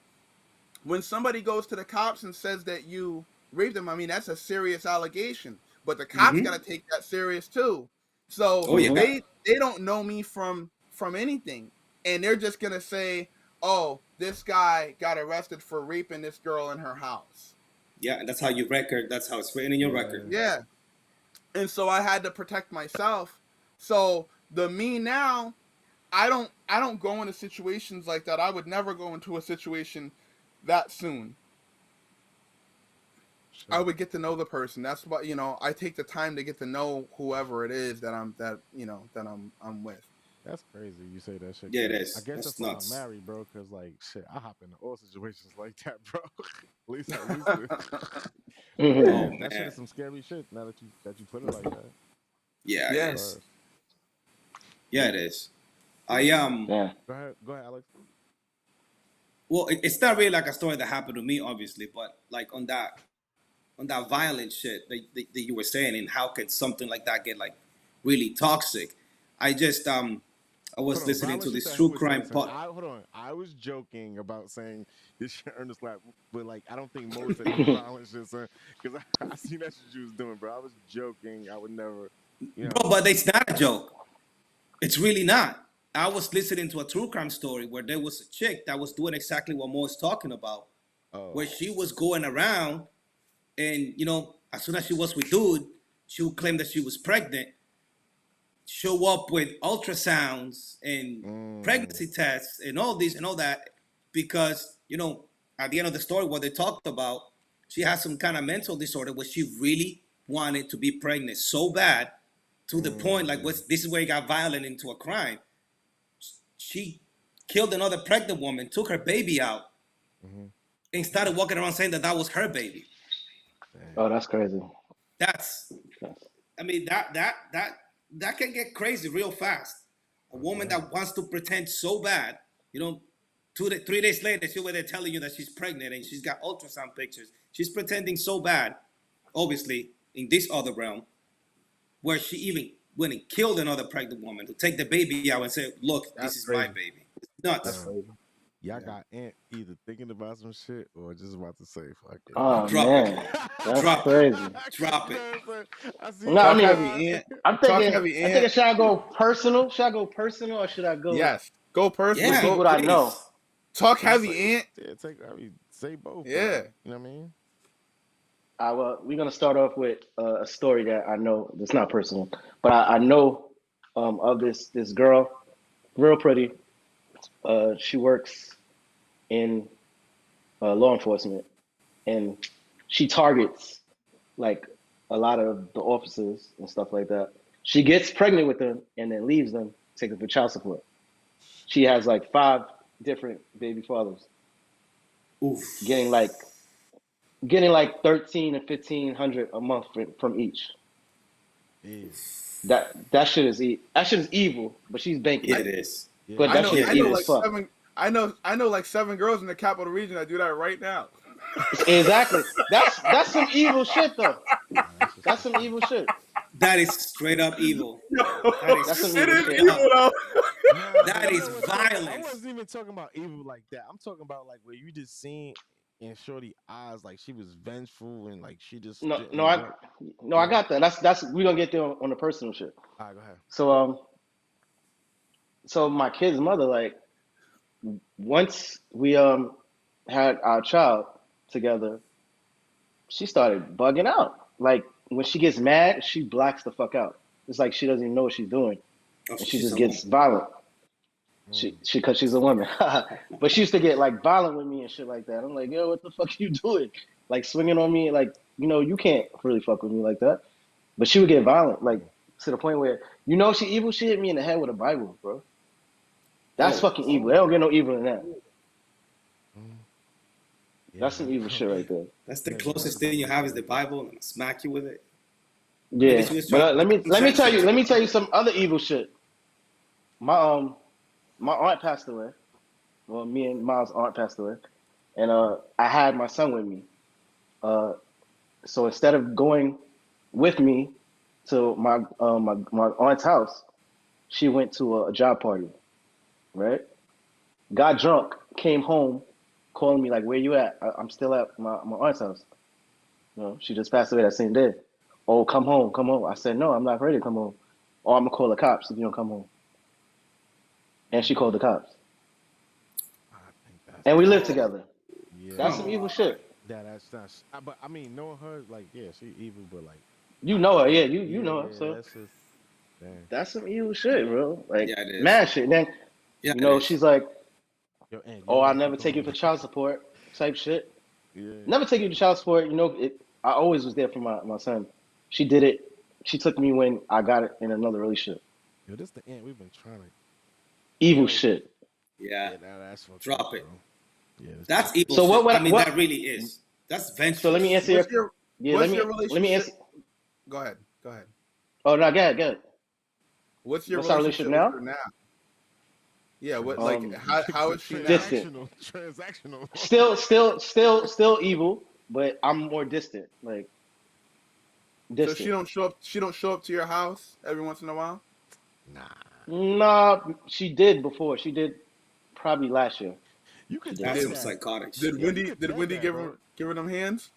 C: when somebody goes to the cops and says that you raped them, I mean, that's a serious allegation, but the cops got to take that serious too. So they don't know me from anything. And they're just going to say, oh, this guy got arrested for raping this girl in her house.
B: Yeah, and that's how it's written in your record.
C: Yeah. And so I had to protect myself. So the me now, I don't go into situations like that. I would never go into a situation that soon. Sure. I would get to know the person. That's what, I take the time to get to know whoever it is that I'm with.
A: That's crazy. You say that shit.
B: Yeah, it is.
A: I guess
B: that's
A: why
B: nuts.
A: I'm married, bro. Because like, shit, I hop into all situations like that, bro. At least I used to. That shit is some scary shit. Now that you put it like that.
B: Yeah, it is. Yeah, it is. Yeah.
A: Go ahead, Alex.
B: Well, it's not really like a story that happened to me, obviously, but like on that violent shit that you were saying, and how could something like that get like really toxic? I just I was listening to this true crime podcast.
A: Hold on, I was joking about saying this shit earned a slap, but like I don't think most of the violent shit, because I seen that shit you was doing, bro. I was joking. I would never,
B: Bro, but it's not a joke. It's really not. I was listening to a true crime story where there was a chick that was doing exactly what Mo is talking about, where she was going around and, as soon as she was with dude, she would claim that she was pregnant, show up with ultrasounds and pregnancy tests and all this and all that, because, at the end of the story, what they talked about, she has some kind of mental disorder where she really wanted to be pregnant so bad to the point like this is where it got violent into a crime. She killed another pregnant woman, took her baby out, and started walking around saying that that was her baby.
D: Oh, that's crazy.
B: That's, I mean, that can get crazy real fast. A woman that wants to pretend so bad, you know, 3 days later, she's over there telling you that she's pregnant and she's got ultrasound pictures. She's pretending so bad, obviously, in this other realm, where she even went and killed another pregnant woman to take the baby out and say, look, this is my baby. It's nuts.
A: Y'all got Ant either thinking about some shit or just about to say fuck it.
D: Oh
B: Drop
D: man,
B: it.
D: that's
B: Drop
D: crazy.
B: it. Drop it.
D: No, I mean,
C: heavy, Ant.
D: I'm
C: Talk
D: thinking.
C: heavy,
D: I'm
C: Ant.
D: thinking, should I go personal? Should I go personal or should I go
C: Yes. Go personal.
B: Yeah,
D: people I
B: please.
D: know?
C: Talk heavy, Ant.
A: Yeah, say both.
C: Yeah.
A: Bro. You know what I mean?
D: Well, we're gonna start off with a story that I know that's not personal, but I know of this girl, real pretty. She works in law enforcement, and she targets like a lot of the officers and stuff like that. She gets pregnant with them and then leaves them, takes them for child support. She has like 5 different baby fathers,
B: Oof.
D: getting like 13 and 1500 a month from each.
A: Yeah.
D: That shit is evil, but she's banking.
B: Yeah, it is.
A: Yeah.
D: But that shit is evil as fuck.
C: I know like 7 girls in the capital region that do that right now.
D: Exactly. That's some evil shit though. That's some evil shit.
B: That is straight up evil. That is
D: some
C: It
D: evil
C: is
D: shit.
C: evil though.
B: That is
A: I
B: violence.
A: wasn't even talking about evil like that. I'm talking about like where you just seen in Shorty eyes like she was vengeful and like she just
D: No,
A: didn't
D: no,
A: want-
D: I got that. That's we're gonna get there on the personal shit.
A: All right, go ahead.
D: So my kid's mother, like, once we had our child together, she started bugging out. Like when she gets mad, she blacks the fuck out. It's like she doesn't even know what she's doing,
B: Oh,
D: and she just gets violent. She because she's a woman, but she used to get like violent with me and shit like that. I'm like, yo, what the fuck are you doing? Like swinging on me, like you can't really fuck with me like that. But she would get violent, like to the point where she evil. She hit me in the head with a Bible, bro. That's fucking evil. They don't get no evil than that. That's some evil shit right there.
B: That's the closest thing you have is the Bible, and smack you with it.
D: Yeah,
B: Maybe she was
D: but
B: trying to
D: let me tell you some other evil shit. My aunt passed away. Well, me and Miles' aunt passed away, and I had my son with me. So instead of going with me to my aunt's house, she went to a job party, right? Got drunk, came home, calling me like, "Where you at?" I'm still at my aunt's house. She just passed away that same day. Oh, come home, come home. I said, no, I'm not ready to come home. Oh, I'm gonna call the cops if you don't come home. And she called the cops. And we lived together.
A: Yeah.
D: That's some evil shit.
A: That's not. But I mean, knowing her, like, yeah, she evil, but like,
D: You know her, yeah. You know her. So
A: that's just, damn.
D: that's some evil shit, bro. Like
B: Yeah, it is.
D: mad shit. And then
B: Yeah,
D: she's like,
A: Yo, Ant,
D: "Oh, I'll
A: know
D: never
A: what
D: take you
A: you're
D: for child support," type shit.
A: Yeah.
D: Never take you to child support. I always was there for my son. She did it. She took me when I got it in another relationship.
A: Yo, this the Ant we've been trying to.
D: Evil shit.
B: Yeah.
A: That's fucked
B: Drop
A: up,
B: it.
A: bro. Yeah.
B: That's evil.
D: So
B: shit.
D: what-
B: I mean,
D: what-
B: that really is. That's vengeful.
D: So let me answer
C: What's
D: your. Yeah,
C: what's
D: let
C: your
D: me
C: relationship?
D: answer.
C: Go ahead.
D: Oh no, go ahead.
C: What's your
D: What's our
C: relationship
D: relationship
C: with her now? Yeah, what
D: Um,
C: how is she now?
D: Distant.
A: Transactional.
D: Still evil, but I'm more distant. Like
C: So
D: distant.
C: she don't show up to your house every once in a while?
A: Nah.
D: Nah, she did before. She did probably last year.
A: You could
B: That's
A: do
B: some
A: that.
B: psychotic
C: Did
B: shit.
C: Wendy
A: you could
C: did
A: do
C: Wendy
A: that,
C: give
A: bro.
C: her them hands?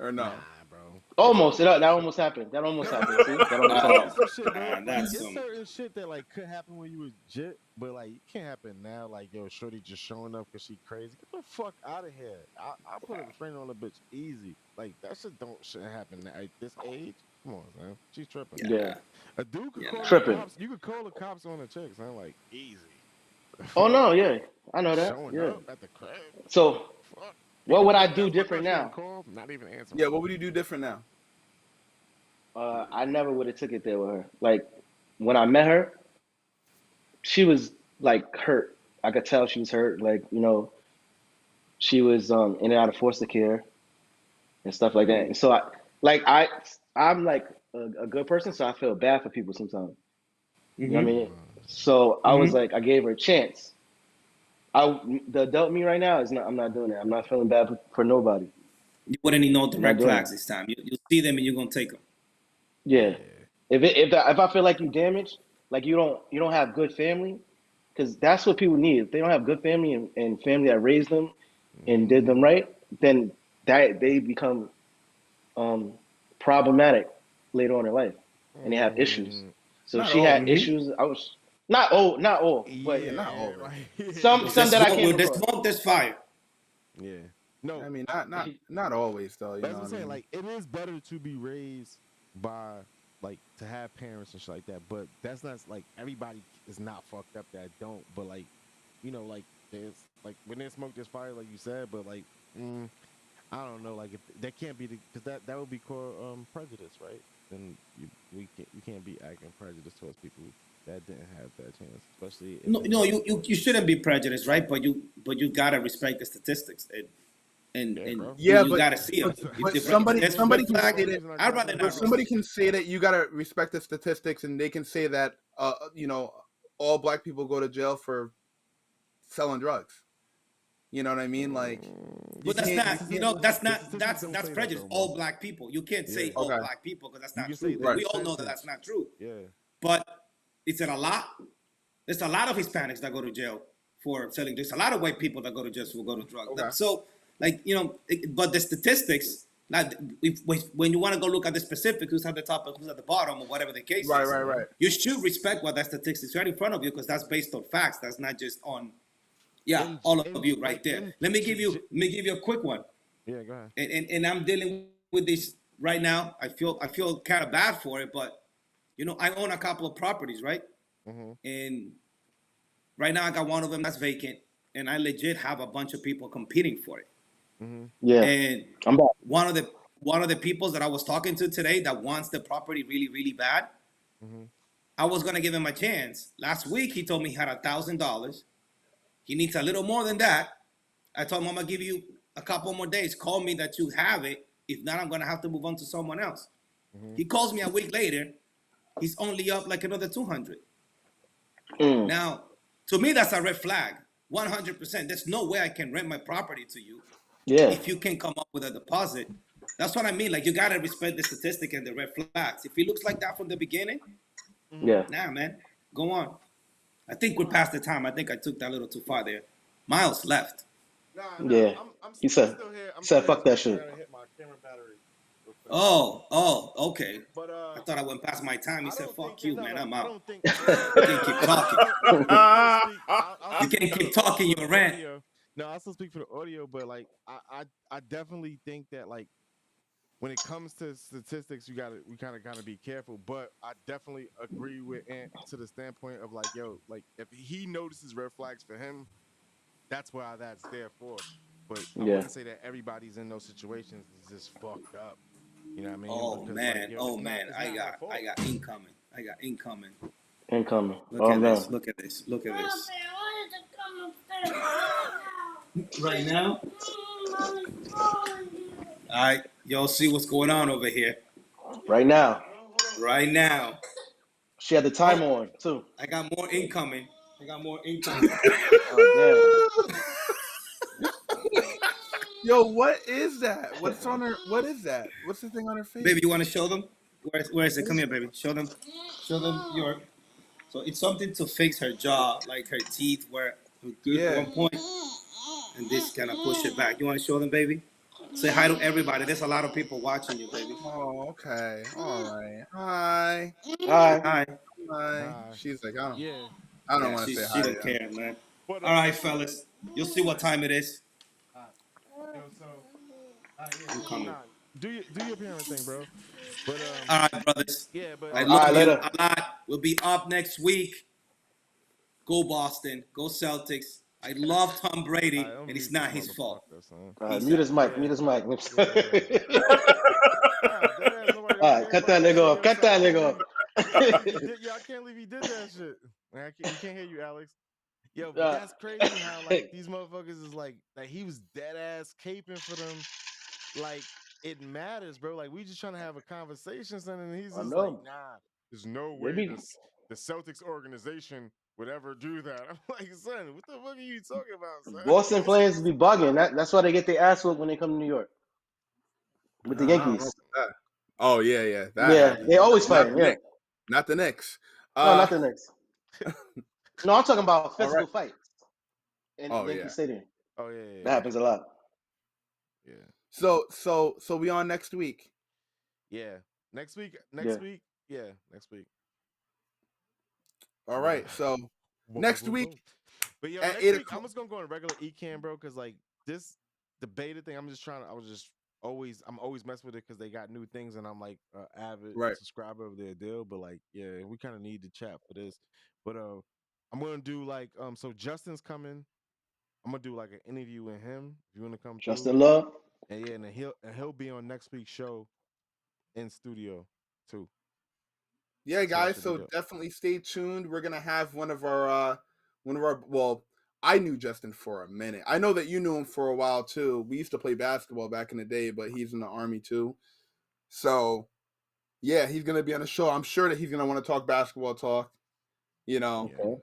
C: Or no?
A: Nah, bro.
D: Almost. That almost happened. That almost happened. See? That almost
B: Oh.
D: happened.
A: Some shit, bro.
B: Nah,
A: Like,
B: that's
A: it's
B: some-
A: certain shit that like could happen when you was jit, but like it can't happen now. Like yo, shorty just showing up because she crazy. Get the fuck out of here. I put a restraint on a bitch easy. Like that shit shouldn't happen at this age. Come on, man. She's tripping.
D: Yeah.
A: A dude could
B: Yeah,
A: call
D: tripping.
A: the cops. You could call the cops on a chick, son. Like easy.
D: Oh no, yeah. I know that.
A: Showing
D: Yeah.
A: up at the crib.
D: So
A: Fuck.
D: what would I
A: That
D: do
A: fuck
D: different
A: up, she
D: now?
A: would call, not even answer.
C: Yeah, what would you do different now?
D: I never would have took it there with her. Like when I met her, she was like hurt. I could tell she was hurt. Like, she was in and out of foster care and stuff like that. And so I'm like a good person, so I feel bad for people sometimes. You know what I
B: Mm-hmm.
D: mean? So I was
B: Mm-hmm.
D: like, I gave her a chance. The adult me right now is not. I'm not doing that. I'm not feeling bad for nobody.
B: You wouldn't even know the
D: I'm not
B: red
D: doing it.
B: flags this time. You see them and you're gonna take them.
D: Yeah.
A: Yeah.
D: If I feel like you damaged, like you don't have good family, because that's what people need. If they don't have good family and family that raised them and did them right, then that they become um problematic later on in life, and they have issues.
A: Mm,
D: So
C: Not
D: she
C: all.
D: had
B: Mm-hmm.
D: issues. I was not all, but
C: Yeah, not
A: yeah,
C: always.
A: right.
D: some
B: There's
D: that I
B: smoke.
D: came
B: Where there's
D: across.
B: smoke, there's fire.
A: Yeah. No,
C: I mean, not always though. You
A: that's
C: know
A: what I'm
C: what I
A: saying.
C: mean?
A: Like, it is better to be raised by, like, to have parents and shit like that. But that's not like everybody is not fucked up that don't. But like, like there's like when there's smoke, there's fire, like you said. But like, I don't know. Like, if that can't be because that would be called prejudice, right? Then we can't be acting prejudice towards people that didn't have that chance, especially if
B: No,
A: it's
B: no,
A: not
B: you,
A: their
B: you
A: fault.
B: you shouldn't be prejudiced, right? But you gotta respect the statistics, and and
A: Yeah,
B: and
A: bro.
B: you,
C: Yeah,
B: you gotta see them.
C: but
A: That's
C: but
B: If
C: somebody
B: there's
C: somebody
B: red
C: can
B: flag,
C: say
A: only
C: that.
A: reason I
B: I'd
A: got
B: rather
A: rid
C: But
A: of
B: not
A: it.
C: somebody
B: risk it.
C: can say that you gotta respect the statistics, and they can say that all black people go to jail for selling drugs. You know what I mean? Like you
B: But that's
C: can't
A: The
C: you
B: not,
C: can't.
A: the statistics don't
B: that's
A: say that
B: prejudice.
A: though, bro.
B: All black people. You can't
A: Yeah,
B: say all
C: Okay,
B: black people because that's
A: you
B: not
A: can say
B: true.
A: the
C: right.
B: We all know that that's
A: percentage.
B: not true.
A: Yeah.
B: But is it a lot? There's a lot of Hispanics that go to jail for selling. There's a lot of white people that go to jail for go to drugs.
C: Okay.
B: So, like but the statistics. Not when you want to go look at the specifics, who's at the top and who's at the bottom, or whatever the case
C: Right,
B: is,
C: right, right.
B: you should respect what that statistics right in front of you because that's based on facts. That's not just on all of you right
A: Like
B: there. Let me give you a quick one,
A: yeah, go ahead.
B: and I'm dealing with this right now. I feel kind of bad for it, but I own a couple of properties, right?
A: Mm-hmm.
B: And right now I got one of them that's vacant, and I legit have a bunch of people competing for it.
A: Mm-hmm.
D: Yeah,
B: And
D: I'm back.
B: one of the peoples that I was talking to today that wants the property really, really bad,
A: Mm-hmm.
B: I was gonna give him a chance. Last week he told me he had $1,000. He needs a little more than that. I told him I'm gonna give you a couple more days. Call me that you have it. If not, I'm gonna have to move on to someone else.
A: Mm-hmm.
B: He calls me a week later. He's only up like another 200.
D: Mm,
B: Now, to me, that's a red flag. 100%. There's no way I can rent my property to you
D: yeah,
B: if you can come up with a deposit. That's what I mean. Like you gotta respect the statistic and the red flags. If he looks like that from the beginning,
D: yeah.
B: nah, man, go on. I think we're past the time. I think I took that a little too far there. Miles left.
D: Yeah. He said, fuck that shit.
A: Hit my camera battery.
B: Oh, okay.
A: But
B: I thought I went past my time. He
A: I
B: said,
A: don't
B: "Fuck
A: think
B: you,
A: no,
B: man.
A: no,
B: I'm
A: I
B: out."
A: don't think.
B: You can't keep talking.
A: I'll
B: You
A: still
B: can't
A: speak
B: keep
A: for
B: talking
A: the
B: your rant.
A: audio. No, I'll still speak for the audio, but like I definitely think that like when it comes to statistics, we gotta be careful. But I definitely agree with Ant to the standpoint of like, yo, like if he notices red flags for him, that's why that's there for. But I
D: Yeah.
A: wouldn't say that everybody's in those situations is just fucked up. You know what I mean?
B: Oh
A: Because like,
B: man,
A: yo,
B: oh
A: it's
B: man.
A: not
B: I
A: her
B: got
A: fault.
B: incoming. I got incoming.
D: Incoming.
B: Look
D: Oh
B: at
D: man.
B: this. Look at this. Look at this. Right now. All right, y'all see what's going on over here.
D: Right now.
B: Right now.
D: She had the time
B: Oh,
D: on too.
B: I got more incoming. I got more incoming.
D: Oh
C: Yo, what is that? What's on her? What is that? What's the thing on her face?
B: Baby, you want to show them? Where is it? Come here, baby. Show them. Show them your. So it's something to fix her jaw, like her teeth were good at
C: Yeah.
B: one point, and this kind of push it back. You want to show them, baby? Say hi to everybody. There's a lot of people watching you, baby.
C: Oh, okay. All right. Hi.
D: damn. Hi.
B: Hi.
C: Hi. She's like, I
A: Yeah.
C: don't
B: Yeah,
C: want to say
B: she
C: hi.
B: don't
C: yet.
B: care, man.
A: But,
B: All right, fellas. You'll see what time it is.
A: yo, so, yeah,
B: I'm coming.
A: do your parent thing, bro. But
B: All right, brothers.
A: yeah, but
B: I
D: All
B: love
D: right,
B: you
D: later.
B: a lot. We'll be up next week. Go Boston. Go Celtics. I love Tom Brady,
A: I'm
B: and it's
A: mute
B: not
A: this
B: his fault.
A: motherfucker, son.
B: Peace
D: Mute
B: out.
D: his mic.
A: Yeah.
D: Mute his mic.
A: Yeah. Nah, that ass, nobody
D: All right. Cut that nigga off. Cut that nigga off.
A: Yo, I can't believe he did that shit. Man, we can't hear you, Alex. Yo, but
D: Nah.
A: that's crazy how like these motherfuckers is like he was dead ass caping for them. Like it matters, bro. Like we just trying to have a conversation, son, and he's
D: I
A: just
D: know.
A: like, nah, there's no
D: They
A: way
D: be-
A: the Celtics organization would ever do that. I'm like, son, what the fuck are you talking about, son?
D: Boston players be bugging. That's why they get their ass whooped when they come to New York with the
C: I don't know
D: Yankees.
C: about that. Oh yeah. That
D: Yeah,
C: happens.
D: they always
C: Not
D: fighting.
C: the
D: Yeah,
C: Knicks. Not the Knicks.
D: no, not the Knicks. No, I'm talking about
C: All
D: physical
C: right.
D: fights in
C: Oh
D: Yankee
C: yeah.
D: Stadium.
A: Oh yeah.
D: That happens a lot.
A: Yeah.
C: So we on next week.
A: Yeah. Next week.
D: Yeah.
A: Week. Yeah. Next week.
C: All right. So next week
A: But yo,
C: at
A: next
C: 8
A: week
C: o'clock.
A: I'm just gonna go on regular ECAN, bro, because like this debated thing, I'm always messing with it because they got new things, and I'm like avid
C: Right.
A: subscriber of their deal. But like, yeah, we kind of need to chat for this. But I'm gonna do like so Justin's coming. I'm gonna do like an interview with him if you want to come.
D: Justin Love.
A: And yeah, and he'll be on next week's show in studio too.
C: Yeah, guys.
A: should be
C: So
A: dope.
C: definitely stay tuned. We're gonna have one of our. Well, I knew Justin for a minute. I know that you knew him for a while too. We used to play basketball back in the day, but he's in the Army too. So yeah, he's gonna be on the show. I'm sure that he's gonna want to talk basketball talk. You know.
A: Yeah.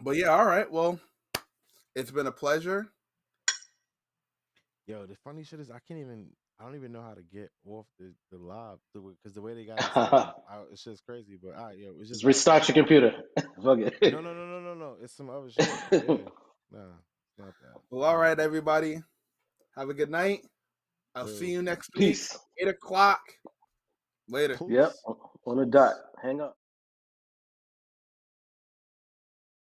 C: But yeah, all right. Well, it's been a pleasure.
A: Yo, the funny shit is I don't even know how to get off the live because the way they got it set up, it's just crazy. But all right, yo, it's just
D: Just restart your computer. Fuck it.
A: no. It's some other shit. Yeah. Nah, it's not that.
C: Well, all right, everybody. Have a good night. I'll see you next week.
D: Peace.
C: 8 o'clock. Later.
D: Yep. On the dot. Hang up.